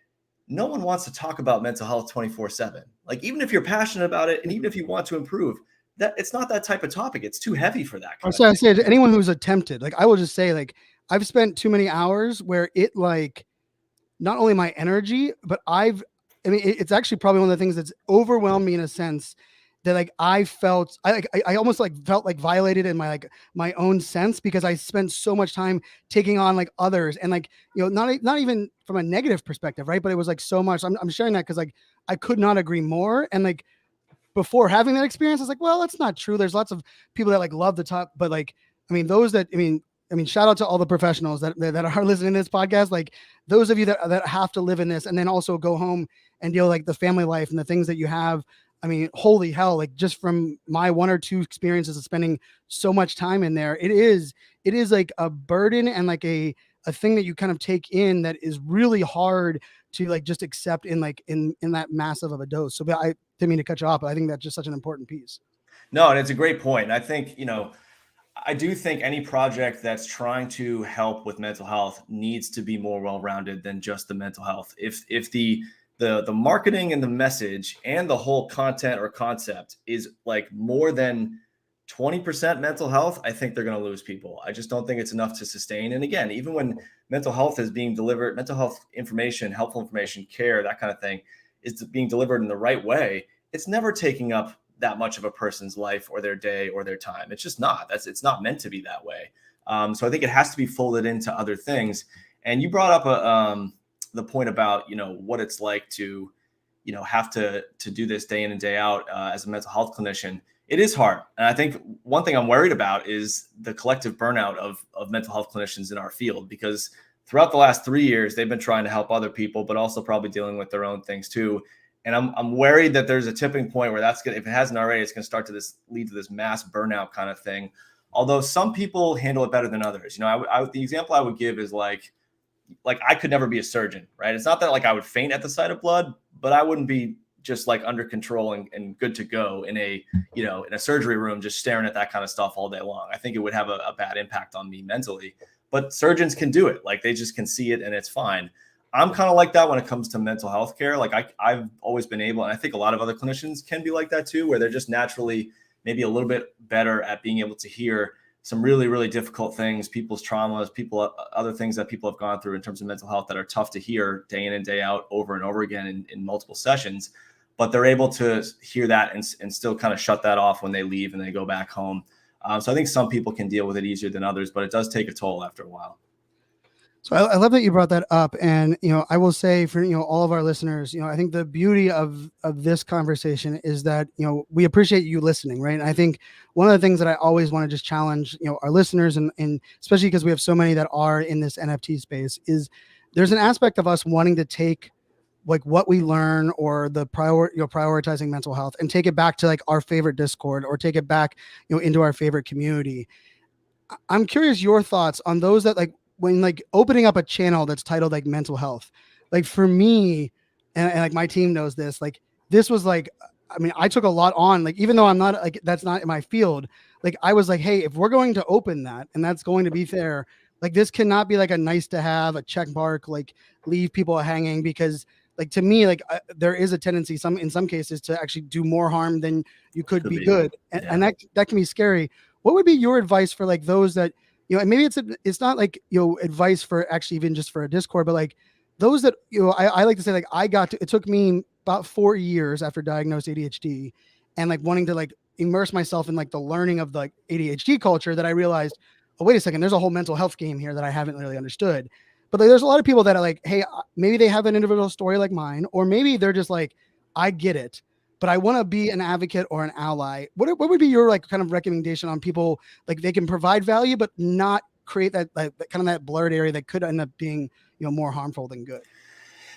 [SPEAKER 2] no one wants to talk about mental health 24/7. Like even if you're passionate about it and even if you want to improve, that it's not that type of topic. It's too heavy for that.
[SPEAKER 1] So I say to anyone who's attempted, like I will just say, like I've spent too many hours where it like not only my energy, but it's actually probably one of the things that's overwhelmed me in a sense that like I almost like felt like violated in my own sense because I spent so much time taking on like others and like, not even from a negative perspective, right? But it was like so much. I'm sharing that because like I could not agree more. And like before having that experience, I was like, well, that's not true. There's lots of people that like love the top, but like, shout out to all the professionals that are listening to this podcast. Like those of you that have to live in this and then also go home and deal like the family life and the things that you have. I mean, holy hell, like just from my one or two experiences of spending so much time in there, it is like a burden and like a thing that you kind of take in that is really hard to like just accept in like in that massive of a dose. So I didn't mean to cut you off, but I think that's just such an important piece.
[SPEAKER 2] No, and it's a great point. And I think, I do think any project that's trying to help with mental health needs to be more well-rounded than just the mental health. If the marketing and the message and the whole content or concept is like more than 20% mental health, I think they're going to lose people. I just don't think it's enough to sustain. And again, even when mental health is being delivered, mental health information, helpful information, care, that kind of thing is being delivered in the right way, it's never taking up that much of a person's life or their day or their time. It's just not. It's not meant to be that way. So I think it has to be folded into other things. And you brought up the point about what it's like to have to do this day in and day out as a mental health clinician. It is hard, and I think one thing I'm worried about is the collective burnout of mental health clinicians in our field, because throughout the last 3 years they've been trying to help other people, but also probably dealing with their own things too. And I'm worried that there's a tipping point where if it hasn't already, it's going to start to lead to this mass burnout kind of thing Although some people handle it better than others. The example I would give is like I could never be a surgeon, right? It's not that like I would faint at the sight of blood, but I wouldn't be just like under control and good to go in a surgery room, just staring at that kind of stuff all day long. I think it would have a bad impact on me mentally, but surgeons can do it. Like they just can see it and it's fine. I'm kind of like that when it comes to mental health care. Like I've always been able, and I think a lot of other clinicians can be like that too, where they're just naturally maybe a little bit better at being able to hear some really, really difficult things, people's traumas, other things that people have gone through in terms of mental health that are tough to hear day in and day out over and over again in multiple sessions. But they're able to hear that and still kind of shut that off when they leave and they go back home. So I think some people can deal with it easier than others, but it does take a toll after a while.
[SPEAKER 1] So I love that you brought that up. And, I will say for, all of our listeners, I think the beauty of this conversation is that, we appreciate you listening. Right. And I think one of the things that I always want to just challenge, our listeners and especially because we have so many that are in this NFT space is there's an aspect of us wanting to take like what we learn or the prioritizing mental health and take it back to like our favorite Discord or take it back, into our favorite community. I'm curious your thoughts on those that like, when like opening up a channel that's titled like mental health, like for me, and like my team knows this, like this was like, I mean, I took a lot on, like, even though I'm not like, that's not in my field. Like I was like, hey, if we're going to open that and that's going to be there, like this cannot be like a nice to have, a check mark, like leave people hanging, because like to me, like there is a tendency in some cases to actually do more harm than you could be good. And that can be scary. What would be your advice for like those that, and maybe it's not like, advice for actually even just for a Discord, but like those that, I like to say like it took me about 4 years after diagnosed ADHD and like wanting to like immerse myself in like the learning of the like, ADHD culture that I realized, oh, wait a second, there's a whole mental health game here that I haven't really understood. But like, there's a lot of people that are like, hey, maybe they have an individual story like mine, or maybe they're just like, I get it, but I want to be an advocate or an ally. What would be your like kind of recommendation on people like they can provide value, but not create that kind of that blurred area that could end up being, more harmful than good?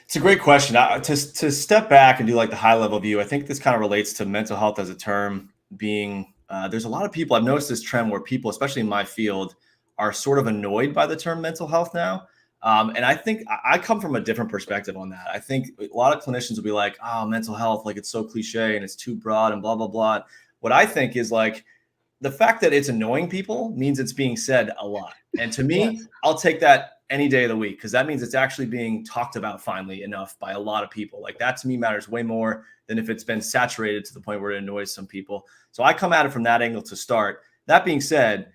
[SPEAKER 2] It's a great question. To step back and do like the high level view, I think this kind of relates to mental health as a term being, there's a lot of people, I've noticed this trend where people, especially in my field, are sort of annoyed by the term mental health now. And I think I come from a different perspective on that. I think a lot of clinicians will be like, oh, mental health, like it's so cliche and it's too broad and blah, blah, blah. What I think is like the fact that it's annoying people means it's being said a lot. And to me, yes, I'll take that any day of the week, because that means it's actually being talked about finally enough by a lot of people. Like that to me matters way more than if it's been saturated to the point where it annoys some people. So I come at it from that angle to start. That being said,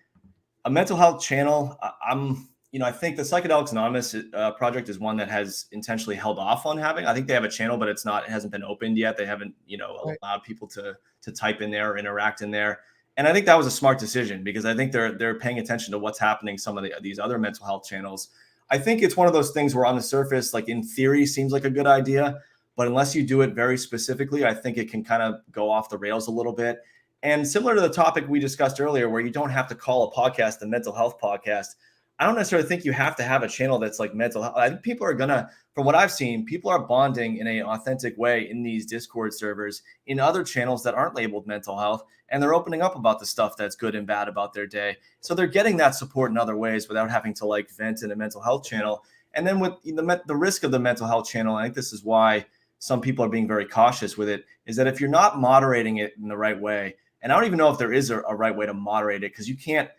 [SPEAKER 2] a mental health channel, I think the Psychedelics Anonymous project is one that has intentionally held off on having. I think they have a channel, but it hasn't been opened yet. They haven't, allowed people to type in there or interact in there. And I think that was a smart decision, because I think they're paying attention to what's happening some of these other mental health channels. I think it's one of those things where on the surface, like in theory, seems like a good idea, but unless you do it very specifically, I think it can kind of go off the rails a little bit. And similar to the topic we discussed earlier, where you don't have to call a podcast the mental health podcast, I don't necessarily think you have to have a channel that's like mental health. I think people are from what I've seen, people are bonding in an authentic way in these Discord servers, in other channels that aren't labeled mental health, and they're opening up about the stuff that's good and bad about their day. So they're getting that support in other ways without having to like vent in a mental health channel. And then with the risk of the mental health channel, I think this is why some people are being very cautious with it, is that if you're not moderating it in the right way, and I don't even know if there is a right way to moderate it, because you can't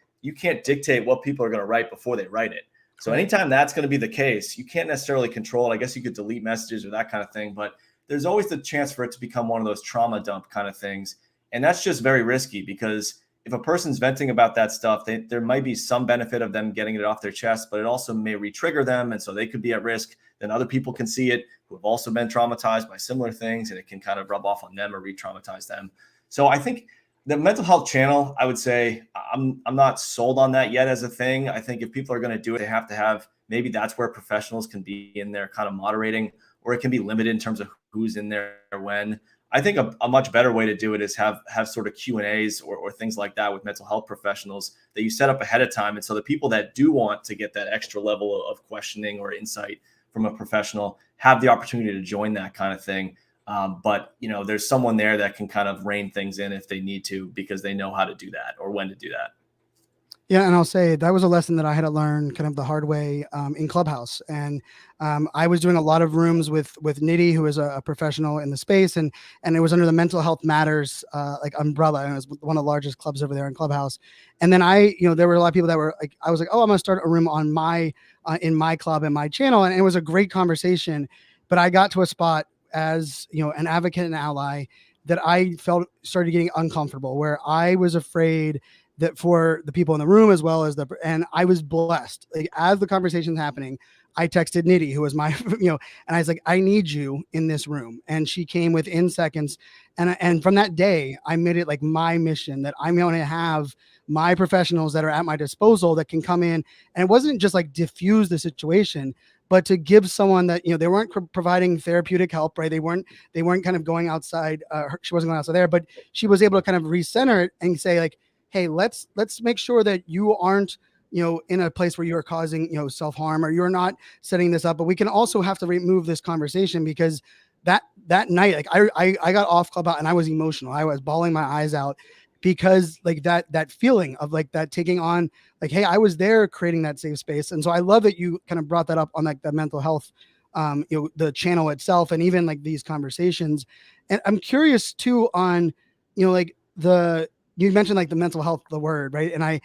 [SPEAKER 2] dictate what people are going to write before they write it. So anytime that's going to be the case, you can't necessarily control it. I guess you could delete messages or that kind of thing, but there's always the chance for it to become one of those trauma dump kind of things. And that's just very risky, because if a person's venting about that stuff, there might be some benefit of them getting it off their chest, but it also may re-trigger them. And so they could be at risk. Then other people can see it who have also been traumatized by similar things, and it can kind of rub off on them or re-traumatize them. So I think the mental health channel, I would say I'm not sold on that yet as a thing. I think if people are going to do it, they have to have, maybe that's where professionals can be in there kind of moderating, or it can be limited in terms of who's in there when. I think a much better way to do it is have sort of Q&As or things like that with mental health professionals that you set up ahead of time. And so the people that do want to get that extra level of questioning or insight from a professional have the opportunity to join that kind of thing. But there's someone there that can kind of rein things in if they need to, because they know how to do that or when to do that.
[SPEAKER 1] Yeah, and I'll say that was a lesson that I had to learn kind of the hard way in Clubhouse. And I was doing a lot of rooms with Nitty, who is a professional in the space, and it was under the Mental Health Matters like umbrella, and it was one of the largest clubs over there in Clubhouse. And then there were a lot of people that were like, I was like, oh, I'm gonna start a room on my in my club and my channel, and it was a great conversation. But I got to a spot as an advocate and ally that I felt started getting uncomfortable, where I was afraid that for the people in the room as well as and I was blessed. Like as the conversation's happening, I texted Nitty, who was my, and I was like, I need you in this room. And she came within seconds. And from that day, I made it like my mission that I'm going to have my professionals that are at my disposal that can come in. And it wasn't just like diffuse the situation, but to give someone that, they weren't providing therapeutic help, right? They weren't kind of going outside. She wasn't going outside there, but she was able to kind of recenter it and say like, hey, let's make sure that you aren't, in a place where you're causing, self-harm, or you're not setting this up. But we can also have to remove this conversation, because that night, like I got off Clubhouse and I was emotional. I was bawling my eyes out, because like that feeling of like that taking on, like, hey, I was there creating that safe space. And so I love that you kind of brought that up on like the mental health, the channel itself, and even like these conversations. And I'm curious too on, like you mentioned like the mental health, the word, right? And I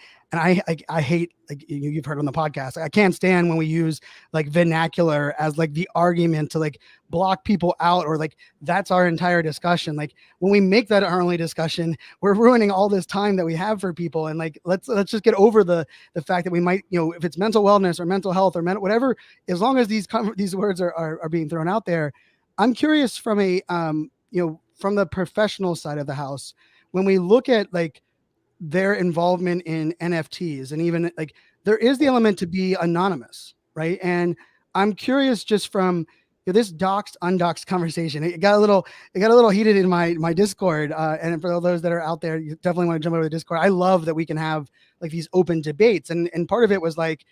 [SPEAKER 1] hate, like you've heard on the podcast, I can't stand when we use like vernacular as like the argument to like block people out, or like that's our entire discussion. Like when we make that our only discussion, we're ruining all this time that we have for people. And like let's just get over the fact that we might, if it's mental wellness or mental health or whatever, as long as these words are being thrown out there. I'm curious from a from the professional side of the house, when we look at like their involvement in NFTs, and even like there is the element to be anonymous, right? And I'm curious, just from this doxed undoxed conversation, it got a little heated in my Discord. And for all those that are out there, you definitely want to jump over to the Discord. I love that we can have like these open debates, and part of it was like,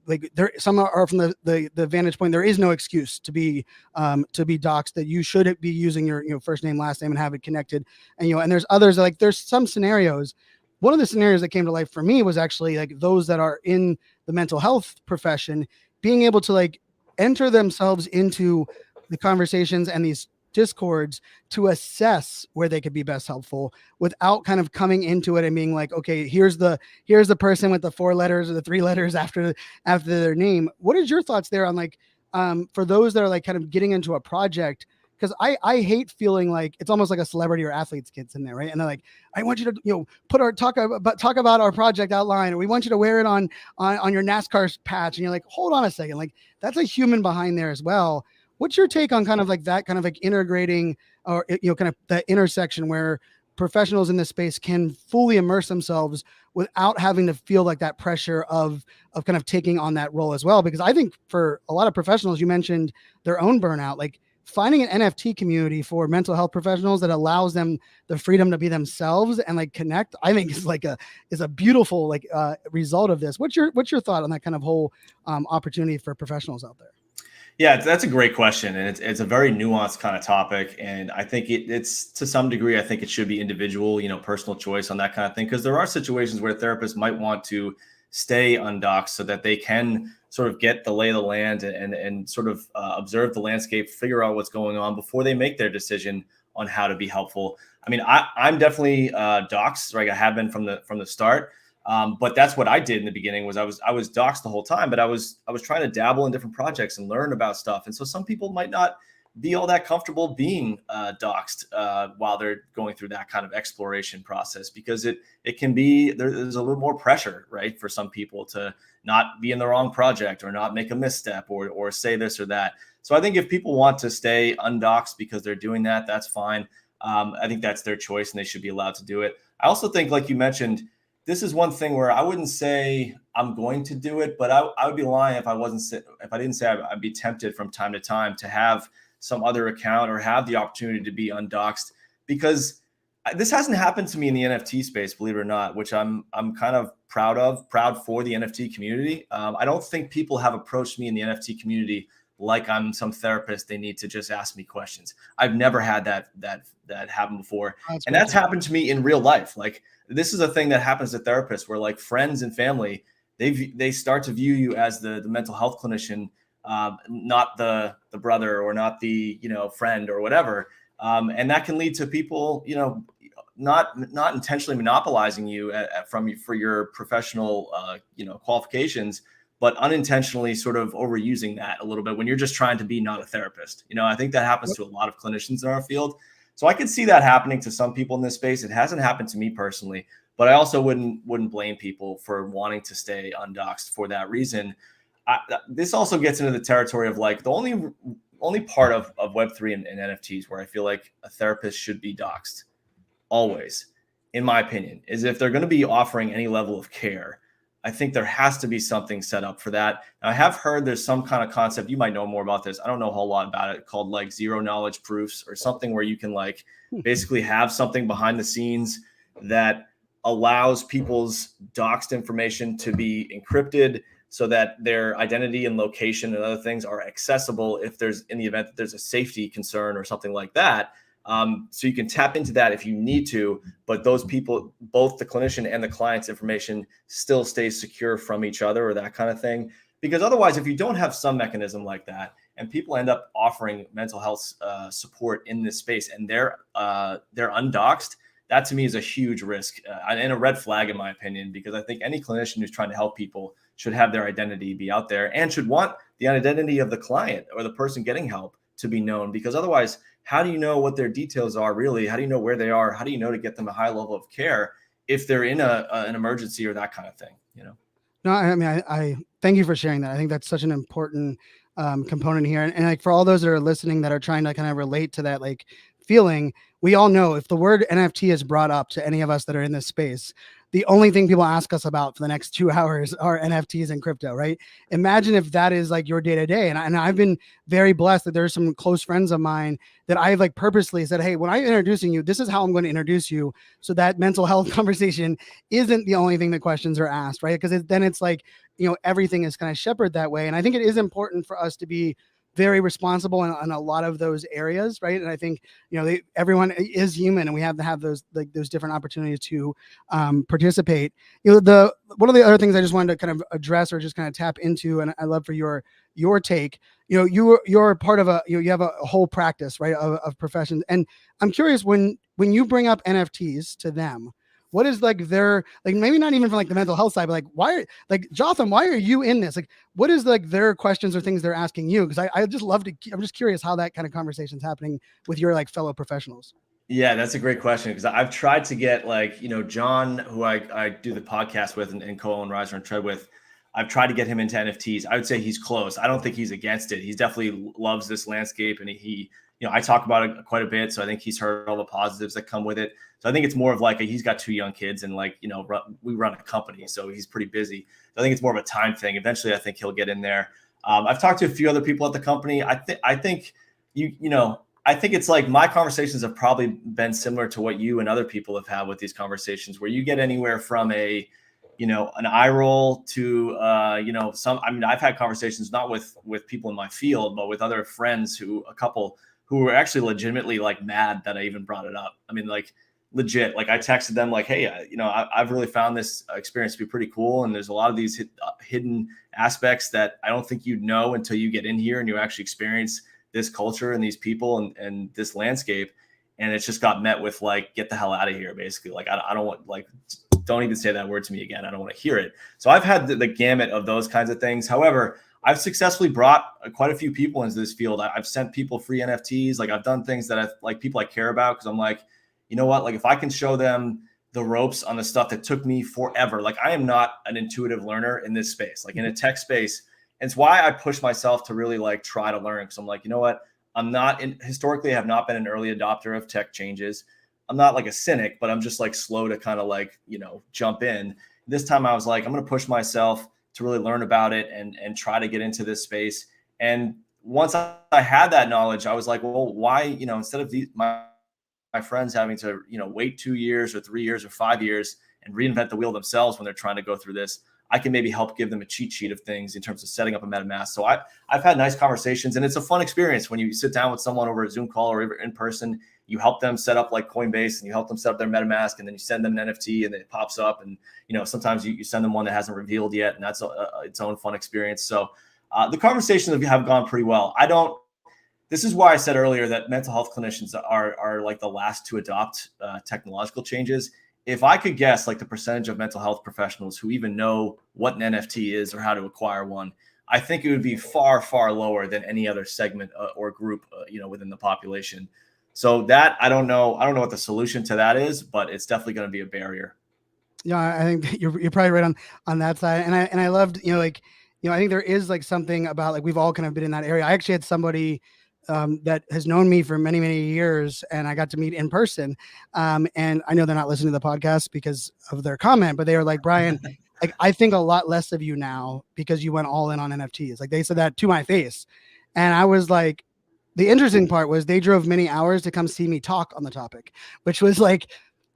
[SPEAKER 1] like there, some are from the vantage point, there is no excuse to be doxxed, that you should be using your first name, last name, and have it connected. And and there's others, like there's some scenarios. One of the scenarios that came to life for me was actually like those that are in the mental health profession being able to like enter themselves into the conversations and these discords to assess where they could be best helpful, without kind of coming into it and being like, okay, here's the person with the 4 letters or the 3 letters after their name. What is your thoughts there on like, for those that are like kind of getting into a project? Because I hate feeling like it's almost like a celebrity or athletes gets in there, right? And they're like, I want you to talk about our project outline, or we want you to wear it on your NASCAR patch, and you're like, hold on a second, like that's a human behind there as well. What's your take on kind of like that kind of like integrating, or kind of that intersection where professionals in this space can fully immerse themselves without having to feel like that pressure of kind of taking on that role as well? Because I think for a lot of professionals, you mentioned their own burnout, like finding an NFT community for mental health professionals that allows them the freedom to be themselves and like connect, I think is a beautiful like result of this. What's your thought on that kind of whole opportunity for professionals out there?
[SPEAKER 2] Yeah, that's a great question, and it's a very nuanced kind of topic, and I think it's to some degree, I think it should be individual, personal choice on that kind of thing, because there are situations where therapists might want to stay undoxed so that they can sort of get the lay of the land and sort of observe the landscape, figure out what's going on before they make their decision on how to be helpful. I mean, I'm definitely doxed, right? I have been from the start. But that's what I did in the beginning. Was I was doxed the whole time, but I was trying to dabble in different projects and learn about stuff. And so some people might not be all that comfortable being doxed while they're going through that kind of exploration process, because it can be, there's a little more pressure, right, for some people to not be in the wrong project or not make a misstep or say this or that. So I think if people want to stay undoxed because they're doing that, that's fine. I think that's their choice and they should be allowed to do it. I also think, like you mentioned, this is one thing where I wouldn't say I'm going to do it, but I would be lying if I didn't say I'd be tempted from time to time to have some other account or have the opportunity to be undoxed, because this hasn't happened to me in the NFT space, believe it or not, which I'm kind of proud for the NFT community. I don't think people have approached me in the NFT community like I'm some therapist. They need to just ask me questions. I've never had that happen before. And that's happened to me in real life. Like, this is a thing that happens to therapists where like friends and family, they start to view you as the mental health clinician, not the brother or not the, friend or whatever. And that can lead to people, not intentionally monopolizing you for your professional, qualifications, but unintentionally sort of overusing that a little bit when you're just trying to be not a therapist. I think that happens to a lot of clinicians in our field. So I could see that happening to some people in this space. It hasn't happened to me personally, but I also wouldn't blame people for wanting to stay undoxed for that reason. This also gets into the territory of like the only part of Web3 and NFTs where I feel like a therapist should be doxed always, in my opinion, is if they're going to be offering any level of care. I think there has to be something set up for that. Now, I have heard there's some kind of concept, you might know more about this, I don't know a whole lot about it, called like zero knowledge proofs or something, where you can like basically have something behind the scenes that allows people's doxed information to be encrypted so that their identity and location and other things are accessible if there's, in the event that there's a safety concern or something like that. So you can tap into that if you need to, but those people, both the clinician and the client's information, still stays secure from each other or that kind of thing. Because otherwise, if you don't have some mechanism like that, and people end up offering mental health support in this space, and they're undoxed, that to me is a huge risk and a red flag, in my opinion, because I think any clinician who's trying to help people should have their identity be out there and should want the identity of the client or the person getting help to be known, because otherwise, how do you know what their details are really? How do you know where they are? How do you know to get them a high level of care if they're in an emergency or that kind of thing,
[SPEAKER 1] No, I mean, I thank you for sharing that. I think that's such an important component here. And like for all those that are listening that are trying to kind of relate to that, like feeling, we all know if the word NFT is brought up to any of us that are in this space, the only thing people ask us about for the next 2 hours are NFTs and crypto, right? Imagine if that is like your day to day. And I've been very blessed that there's some close friends of mine that I've like purposely said, hey, when I'm introducing you, this is how I'm going to introduce you. So that mental health conversation isn't the only thing that questions are asked, right? Because then it's like, everything is kind of shepherded that way. And I think it is important for us to be very responsible in a lot of those areas, right? And I think everyone is human, and we have to have those different opportunities to participate. One of the other things I just wanted to kind of address or just kind of tap into, and I love for your take. You're part of you have a whole practice, right, of professions, and I'm curious when you bring up NFTs to them. What is like their, like, maybe not even from like the mental health side, but like, why, like Jotham, why are you in this? Like, what is like their questions or things they're asking you? Because I just love to, I'm just curious how that kind of conversation is happening with your like fellow professionals.
[SPEAKER 2] Yeah, that's a great question, because I've tried to get like, John, who I do the podcast with and co-own Riser and Tread with, I've tried to get him into NFTs. I would say he's close. I don't think he's against it. He definitely loves this landscape, and he I talk about it quite a bit. So I think he's heard all the positives that come with it. So I think it's more of like he's got 2 young kids, and like, we run a company, so he's pretty busy. So I think it's more of a time thing. Eventually, I think he'll get in there. I've talked to a few other people at the company. I think I think it's like my conversations have probably been similar to what you and other people have had with these conversations, where you get anywhere from an eye roll to, I've had conversations not with people in my field, but with other friends a couple who were actually legitimately like mad that I even brought it up. I mean, like legit, like I texted them like, hey, I've really found this experience to be pretty cool. And there's a lot of these hidden aspects that I don't think you'd know until you get in here and you actually experience this culture and these people and this landscape. And it's just got met with like, get the hell out of here, basically. Like, I don't want, like, don't even say that word to me again. I don't want to hear it. So I've had the gamut of those kinds of things. However, I've successfully brought quite a few people into this field. I've sent people free NFTs. Like, I've done things that like people I care about, because I'm like, you know what? Like, if I can show them the ropes on the stuff that took me forever, like I am not an intuitive learner in this space, like in a tech space. And it's why I push myself to really like try to learn. Cause I'm like, you know what? Historically, I have not been an early adopter of tech changes. I'm not like a cynic, but I'm just like slow to kind of like, jump in. This time I was like, I'm going to push myself to really learn about it and try to get into this space. And once I had that knowledge, I was like, well, why, instead of my friends having to, wait 2 years or 3 years or 5 years and reinvent the wheel themselves when they're trying to go through this, I can maybe help give them a cheat sheet of things in terms of setting up a MetaMask. So I've had nice conversations, and it's a fun experience when you sit down with someone over a Zoom call or in person. You help them set up like Coinbase, and you help them set up their MetaMask, and then you send them an NFT, and then it pops up. And sometimes you send them one that hasn't revealed yet, and that's its own fun experience. So the conversations have gone pretty well. This is why I said earlier that mental health clinicians are like the last to adopt technological changes. If I could guess like the percentage of mental health professionals who even know what an NFT is or how to acquire one, I think it would be far, far lower than any other segment or group, within the population. So that I don't know what the solution to that is, but it's definitely going to be a barrier.
[SPEAKER 1] Yeah, I think you're probably right on that side. And I loved, I think there is like something about like we've all kind of been in that area. I actually had somebody that has known me for many, many years, and I got to meet in person. And I know they're not listening to the podcast because of their comment, but they were like, Brian, like I think a lot less of you now because you went all in on NFTs. Like they said that to my face. And I was like, the interesting part was they drove many hours to come see me talk on the topic, which was like,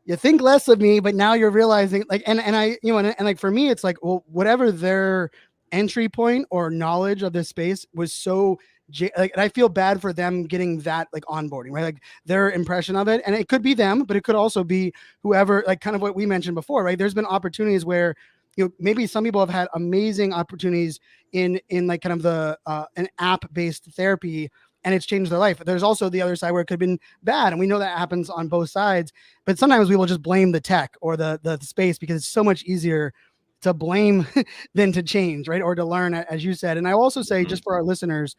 [SPEAKER 1] you think less of me, but now you're realizing like, and I, and like for me, it's like, well, whatever their entry point or knowledge of this space was so like, and I feel bad for them getting that like onboarding, right? Like their impression of it. And it could be them, but it could also be whoever, like kind of what we mentioned before, right? There's been opportunities where, maybe some people have had amazing opportunities in like kind of the, an app-based therapy, and it's changed their life. There's also the other side where it could have been bad. And we know that happens on both sides, but sometimes we will just blame the tech or the space because it's so much easier to blame than to change, right? Or to learn, as you said. And I also say, just for our listeners,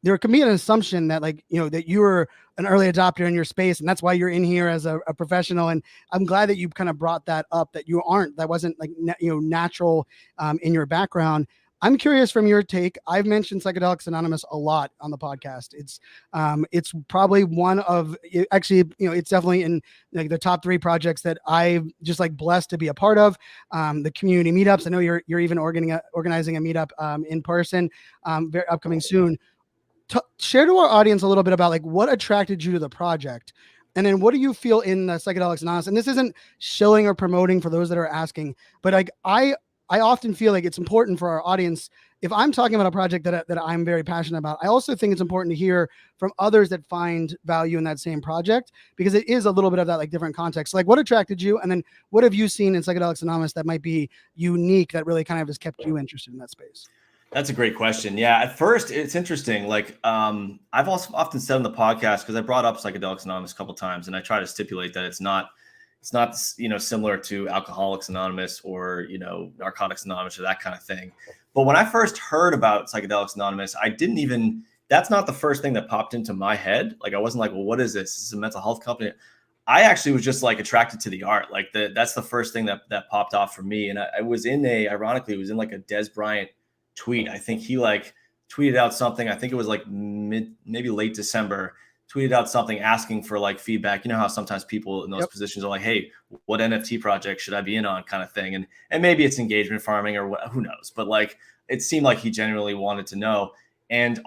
[SPEAKER 1] there can be an assumption that like, that you were an early adopter in your space, and that's why you're in here as a professional. And I'm glad that you kind of brought that up, that that wasn't like, natural in your background. I'm curious from your take. I've mentioned Psychedelics Anonymous a lot on the podcast. It's probably one of, actually, it's definitely in like the top 3 projects that I've just like blessed to be a part of. The community meetups. I know you're even organizing a meetup in person, very upcoming soon. Share to our audience a little bit about like what attracted you to the project, and then what do you feel in the Psychedelics Anonymous? And this isn't shilling or promoting for those that are asking, but like I often feel like it's important for our audience. If I'm talking about a project that I'm very passionate about, I also think it's important to hear from others that find value in that same project, because it is a little bit of that like different context. Like what attracted you, and then what have you seen in Psychedelics Anonymous that might be unique that really kind of has kept you interested in that space?
[SPEAKER 2] That's a great question. Yeah, at first it's interesting. Like I've also often said on the podcast, because I brought up Psychedelics Anonymous a couple of times, and I try to stipulate that it's not similar to Alcoholics Anonymous or Narcotics Anonymous or that kind of thing. But when I first heard about Psychedelics Anonymous, that's not the first thing that popped into my head. Like I wasn't like, well, what is this? This is a mental health company. I actually was just like attracted to the art. Like that's the first thing that popped off for me. And ironically, it was in like a Des Bryant tweet. I think he like tweeted out something. I think it was like maybe late December, tweeted out something asking for like feedback. You know how sometimes people in those positions are like, hey, what NFT project should I be in on, kind of thing. And maybe it's engagement farming or who knows, but like, it seemed like he genuinely wanted to know. And,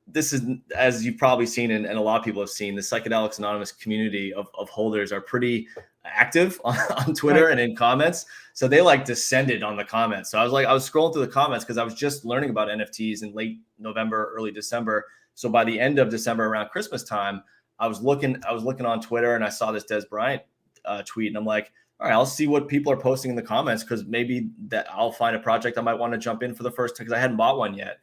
[SPEAKER 2] this is, as you've probably seen, and a lot of people have seen, the Psychedelics Anonymous community of holders are pretty active on Twitter and in comments. So they like descended on the comments. So I was scrolling through the comments because I was just learning about NFTs in late November, early December. So by the end of December, around Christmas time, I was looking on Twitter, and I saw this Des Bryant tweet, and I'm like, all right, I'll see what people are posting in the comments, because maybe that I'll find a project I might want to jump in for the first time, because I hadn't bought one yet.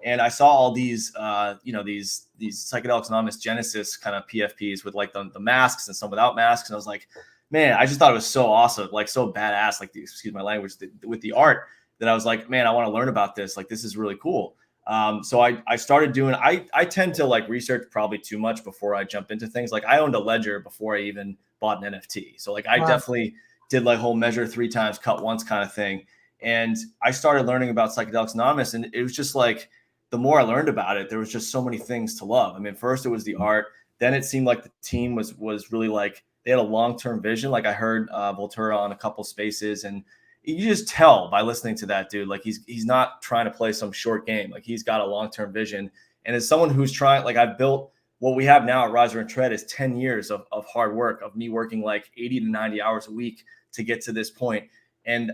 [SPEAKER 2] And I saw all these, these Psychedelics Anonymous Genesis kind of PFPs with like the masks and some without masks. And I was like, man, I just thought it was so awesome, like so badass, like excuse my language, with the art, that I was like, man, I want to learn about this. Like, this is really cool. So I started doing, I tend to like research probably too much before I jump into things. Like I owned a ledger before I even bought an NFT. So like I definitely did like whole measure 3 times, cut once kind of thing. And I started learning about Psychedelics Anonymous, and it was just like, the more I learned about it, there was just so many things to love. I mean, first it was the art. Then it seemed like the team was really like, they had a long-term vision. Like I heard Voltura on a couple spaces, and you just tell by listening to that dude, like he's not trying to play some short game. Like he's got a long-term vision. And as someone who's trying, like I've built what we have now at Riser and Tread is 10 years of hard work, of me working like 80 to 90 hours a week to get to this point. And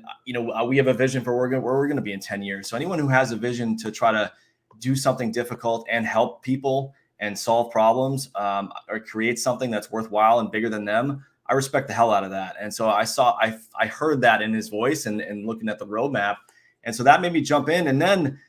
[SPEAKER 2] we have a vision for where we're going to be in 10 years. So anyone who has a vision to try to do something difficult and help people and solve problems, or create something that's worthwhile and bigger than them, I respect the hell out of that. And so I heard that in his voice and looking at the roadmap. And so that made me jump in. And then,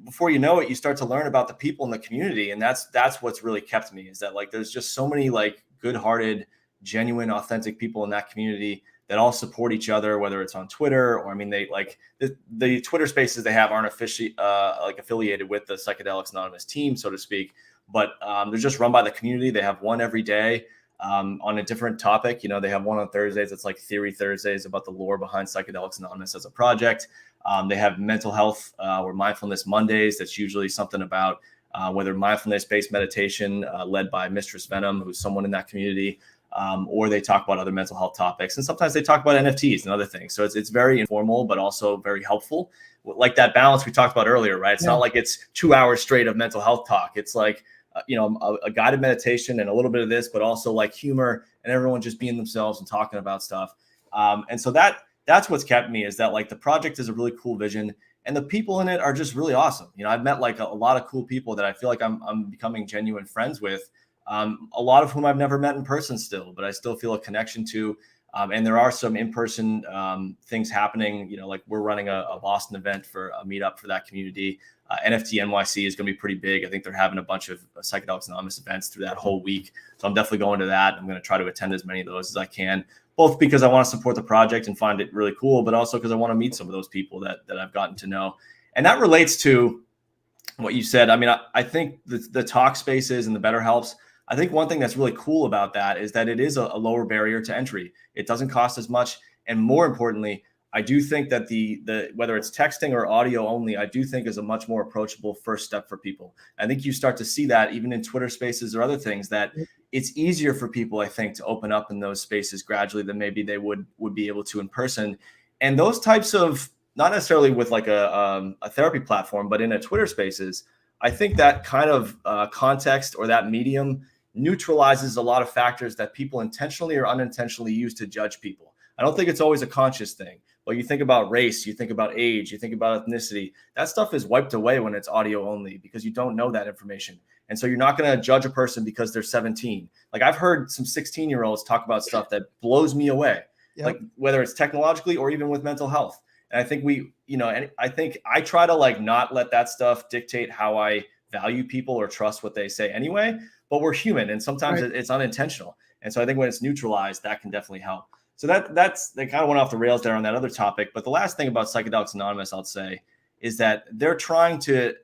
[SPEAKER 2] before you know it, you start to learn about the people in the community. And that's what's really kept me, is that like, there's just so many like good-hearted, genuine, authentic people in that community that all support each other, whether it's on Twitter or, they like the Twitter spaces they have aren't officially like affiliated with the Psychedelics Anonymous team, so to speak, but they're just run by the community. They have one every day on a different topic. They have one on Thursdays. It's like Theory Thursdays, about the lore behind Psychedelics Anonymous as a project. They have mental health or mindfulness Mondays. That's usually something about whether mindfulness-based meditation led by Mistress Venom, who's someone in that community, or they talk about other mental health topics. And sometimes they talk about NFTs and other things. So it's very informal, but also very helpful. Like that balance we talked about earlier, right? It's not like it's 2 hours straight of mental health talk. It's like, a guided meditation and a little bit of this, but also like humor and everyone just being themselves and talking about stuff. And so that's what's kept me, is that like the project is a really cool vision and the people in it are just really awesome. I've met like a lot of cool people that I feel like I'm becoming genuine friends with. A lot of whom I've never met in person still, but I still feel a connection to. And there are some in-person things happening. Like we're running a Boston event for a meetup for that community. NFT NYC is going to be pretty big. I think they're having a bunch of Psychedelics Anonymous events through that whole week. So I'm definitely going to that. I'm going to try to attend as many of those as I can, both because I want to support the project and find it really cool, but also because I want to meet some of those people that I've gotten to know. And that relates to what you said. I think the talk spaces and the BetterHelps, I think one thing that's really cool about that is that it is a lower barrier to entry. It doesn't cost as much. And more importantly, I do think that the whether it's texting or audio only, I do think is a much more approachable first step for people. I think you start to see that even in Twitter spaces or other things, that it's easier for people, I think, to open up in those spaces gradually than maybe they would be able to in person. And those types of, not necessarily with like a therapy platform, but in a Twitter spaces, I think that kind of context or that medium neutralizes a lot of factors that people intentionally or unintentionally use to judge people. I don't think it's always a conscious thing. But you think about race, you think about age, you think about ethnicity, that stuff is wiped away when it's audio only, because you don't know that information. And so you're not going to judge a person because they're 17. Like I've heard some 16-year-olds talk about stuff that blows me away, like whether it's technologically or even with mental health. And I think and I think I try to like not let that stuff dictate how I value people or trust what they say anyway, but we're human and sometimes it's unintentional. And so I think when it's neutralized, that can definitely help. So they kind of went off the rails there on that other topic. But the last thing about Psychedelics Anonymous, I'll say, is that they're trying to,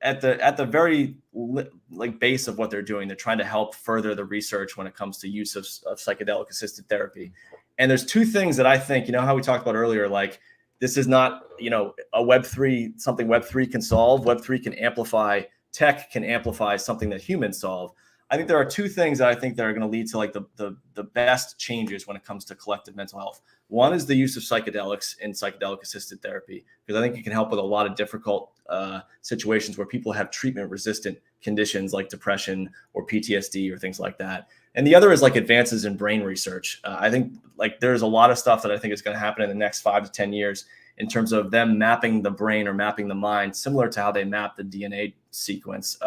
[SPEAKER 2] at the very like base of what they're doing, they're trying to help further the research when it comes to use of psychedelic assisted therapy. And there's two things that I think, how we talked about earlier, like this is not, a Web3, something Web3 can solve. Web3 can amplify, tech can amplify something that humans solve. I think there are two things that I think that are going to lead to like the best changes when it comes to collective mental health. One is the use of psychedelics in psychedelic assisted therapy, because I think it can help with a lot of difficult situations where people have treatment resistant conditions like depression or PTSD or things like that. And the other is like advances in brain research. I think like there's a lot of stuff that I think is going to happen in the next 5 to 10 years in terms of them mapping the brain or mapping the mind, similar to how they mapped the DNA sequence,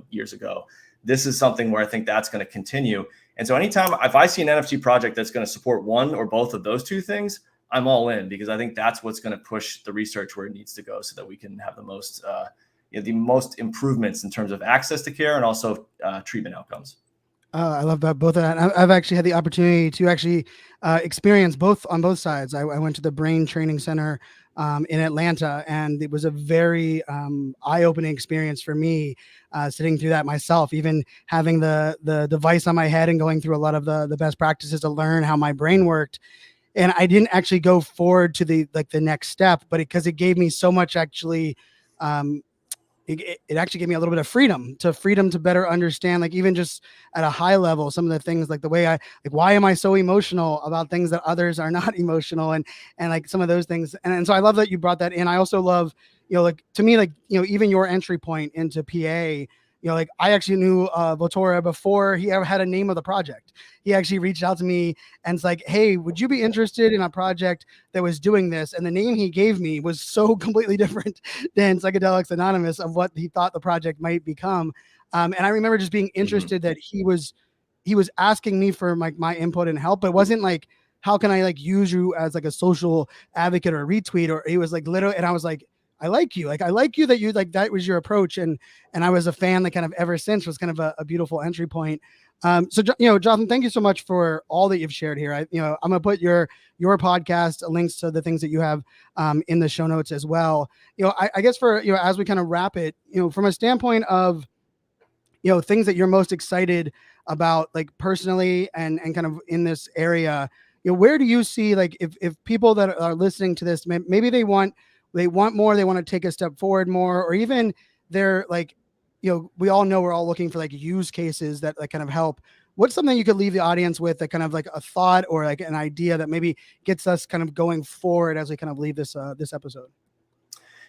[SPEAKER 2] years ago. This is something where I think that's going to continue. And so anytime, if I see an NFT project that's going to support one or both of those two things, I'm all in, because I think that's what's going to push the research where it needs to go so that we can have the most improvements in terms of access to care and also treatment outcomes.
[SPEAKER 1] I love that, both of that. I've actually had the opportunity to actually experience both on both sides. I went to the Brain Training Center in Atlanta, and it was a very eye-opening experience for me, sitting through that myself, even having the device on my head and going through a lot of the best practices to learn how my brain worked. And I didn't actually go forward to the next step, but because it gave me so much actually. It actually gave me a little bit of freedom to better understand, like even just at a high level, some of the things, like the way why am I so emotional about things that others are not emotional, and like some of those things. And so I love that you brought that in. I also love, like to me, like, even your entry point into PA like I actually knew Votora before he ever had a name of the project. He actually reached out to me and it's like, hey, would you be interested in a project that was doing this? And the name he gave me was so completely different than Psychedelics Anonymous of what he thought the project might become. And I remember just being interested that he was asking me for like my input and help, but it wasn't like, how can I like use you as like a social advocate or a retweet? Or he was like literally, and I was like, I like you that you like, that was your approach. And I was a fan that kind of ever since was kind of a beautiful entry point. So, Jotham, thank you so much for all that you've shared here. I'm going to put your podcast links to the things that you have in the show notes as well. I guess for, as we kind of wrap it, from a standpoint of, things that you're most excited about, like personally and kind of in this area, where do you see, like, if people that are listening to this, maybe they want more, they want to take a step forward more, or even they're like, we all know we're all looking for like use cases that kind of help. What's something you could leave the audience with, that kind of like a thought or like an idea that maybe gets us kind of going forward as we kind of leave this episode?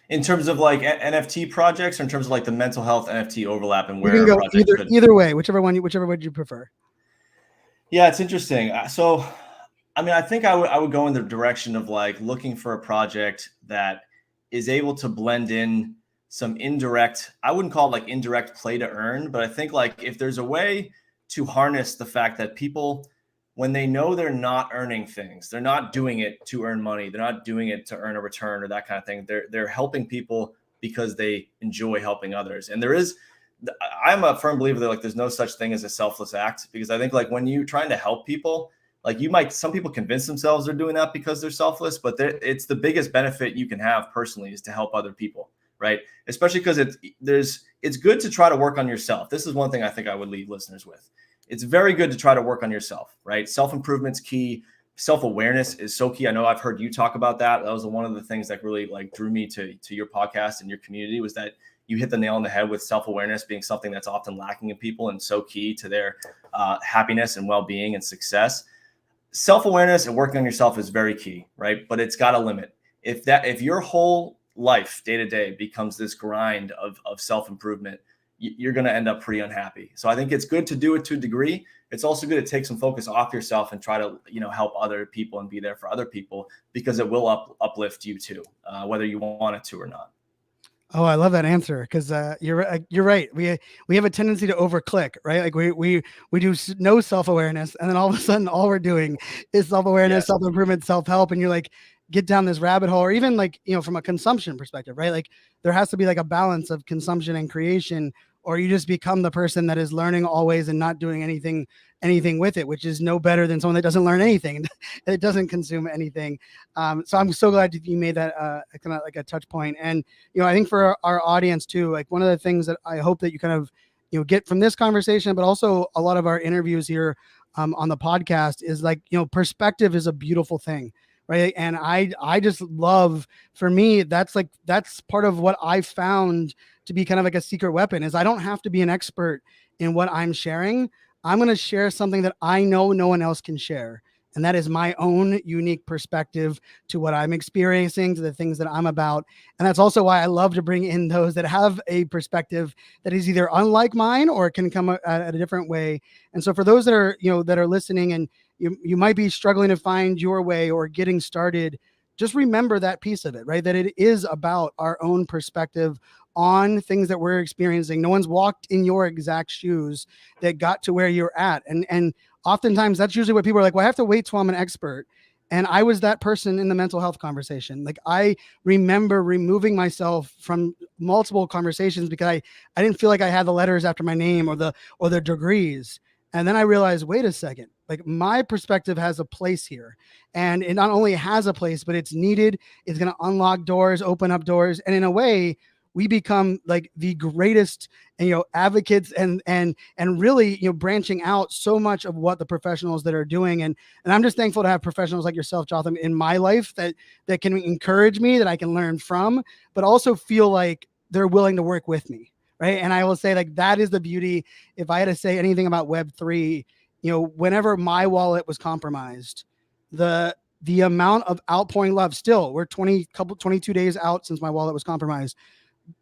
[SPEAKER 2] In terms of like NFT projects, or in terms of like the mental health NFT overlap and where
[SPEAKER 1] you can go either way, whichever one you prefer.
[SPEAKER 2] Yeah, it's interesting. So, I mean, I think I would go in the direction of like looking for a project that is able to blend in some indirect, I wouldn't call it like indirect play to earn, but I think like if there's a way to harness the fact that people, when they know they're not earning things, they're not doing it to earn money, they're not doing it to earn a return or that kind of thing. They're helping people because they enjoy helping others. And I'm a firm believer that like there's no such thing as a selfless act, because I think like when you're trying to help people, like some people convince themselves they're doing that because they're selfless, but it's the biggest benefit you can have personally is to help other people, right? Especially because it's good to try to work on yourself. This is one thing I think I would leave listeners with. It's very good to try to work on yourself, right? Self-improvement's key. Self-awareness is so key. I know I've heard you talk about that. That was one of the things that really like drew me to your podcast and your community, was that you hit the nail on the head with self-awareness being something that's often lacking in people and so key to their happiness and well-being and success. Self-awareness and working on yourself is very key, right? But it's got a limit. If your whole life day to day becomes this grind of self-improvement, you're going to end up pretty unhappy. So I think it's good to do it to a degree. It's also good to take some focus off yourself and try to, help other people and be there for other people, because it will uplift you too, whether you want it to or not.
[SPEAKER 1] Oh, I love that answer, because you're right. We have a tendency to overclick, right? Like we do no self-awareness, and then all of a sudden, all we're doing is self-awareness, yes, self-improvement, self-help, and you're like, get down this rabbit hole. Or even like, from a consumption perspective, right? Like there has to be like a balance of consumption and creation, or you just become the person that is learning always and not doing anything with it, which is no better than someone that doesn't learn anything, that doesn't consume anything. So I'm so glad you made that kind of like a touch point. And, I think for our audience too, like one of the things that I hope that you kind of, get from this conversation, but also a lot of our interviews here on the podcast, is like, perspective is a beautiful thing. Right. And I just love, for me, that's part of what I found to be kind of like a secret weapon, is I don't have to be an expert in what I'm sharing. I'm going to share something that I know no one else can share. And that is my own unique perspective to what I'm experiencing, to the things that I'm about. And that's also why I love to bring in those that have a perspective that is either unlike mine or can come at a different way. And so for those that are, that are listening, and you might be struggling to find your way or getting started, just remember that piece of it, right? That it is about our own perspective on things that we're experiencing. No one's walked in your exact shoes that got to where you're at. And oftentimes that's usually what people are like, well, I have to wait till I'm an expert. And I was that person in the mental health conversation. Like I remember removing myself from multiple conversations because I didn't feel like I had the letters after my name or the degrees. And then I realized, wait a second, like my perspective has a place here, and it not only has a place, but it's needed. It's going to unlock doors, open up doors. And in a way, we become like the greatest, advocates and really, branching out so much of what the professionals that are doing. And I'm just thankful to have professionals like yourself, Jotham, in my life that can encourage me, that I can learn from, but also feel like they're willing to work with me. Right. And I will say, like, that is the beauty. If I had to say anything about Web3, whenever my wallet was compromised, the amount of outpouring love, still, we're 22 days out since my wallet was compromised.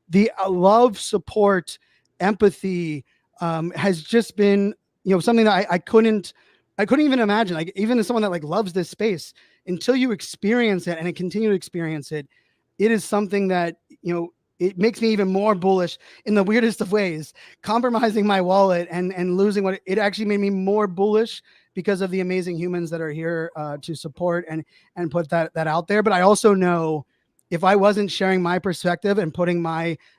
[SPEAKER 1] The love, support, empathy has just been, something that I couldn't even imagine. Like, even as someone that like loves this space, until you experience it and continue to experience it, it is something that, it makes me even more bullish in the weirdest of ways. Compromising my wallet and losing what it actually made me more bullish because of the amazing humans that are here to support and put that out there. But I also know, if I wasn't sharing my perspective and putting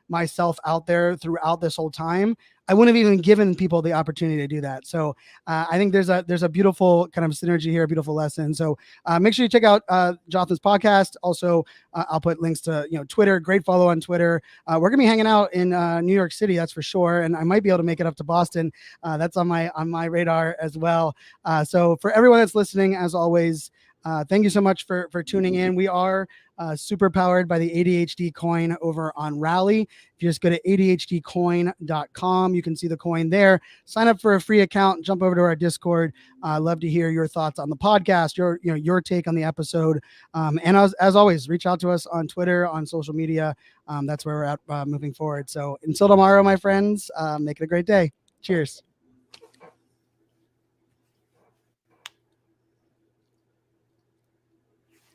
[SPEAKER 1] myself out there throughout this whole time, I wouldn't have even given people the opportunity to do that. So I think there's a beautiful kind of synergy here, a beautiful lesson. So make sure you check out Jotham's podcast. Also, I'll put links to Twitter. Great follow on Twitter. We're gonna be hanging out in New York City, that's for sure, and I might be able to make it up to Boston. That's on my radar as well. So for everyone that's listening, as always, thank you so much for tuning in. We are super powered by the ADHD coin over on Rally. If you just go to ADHDcoin.com, you can see the coin there. Sign up for a free account, jump over to our Discord. Love to hear your thoughts on the podcast, your take on the episode. And as always, reach out to us on Twitter, on social media. That's where we're at moving forward. So until tomorrow, my friends, make it a great day. Cheers.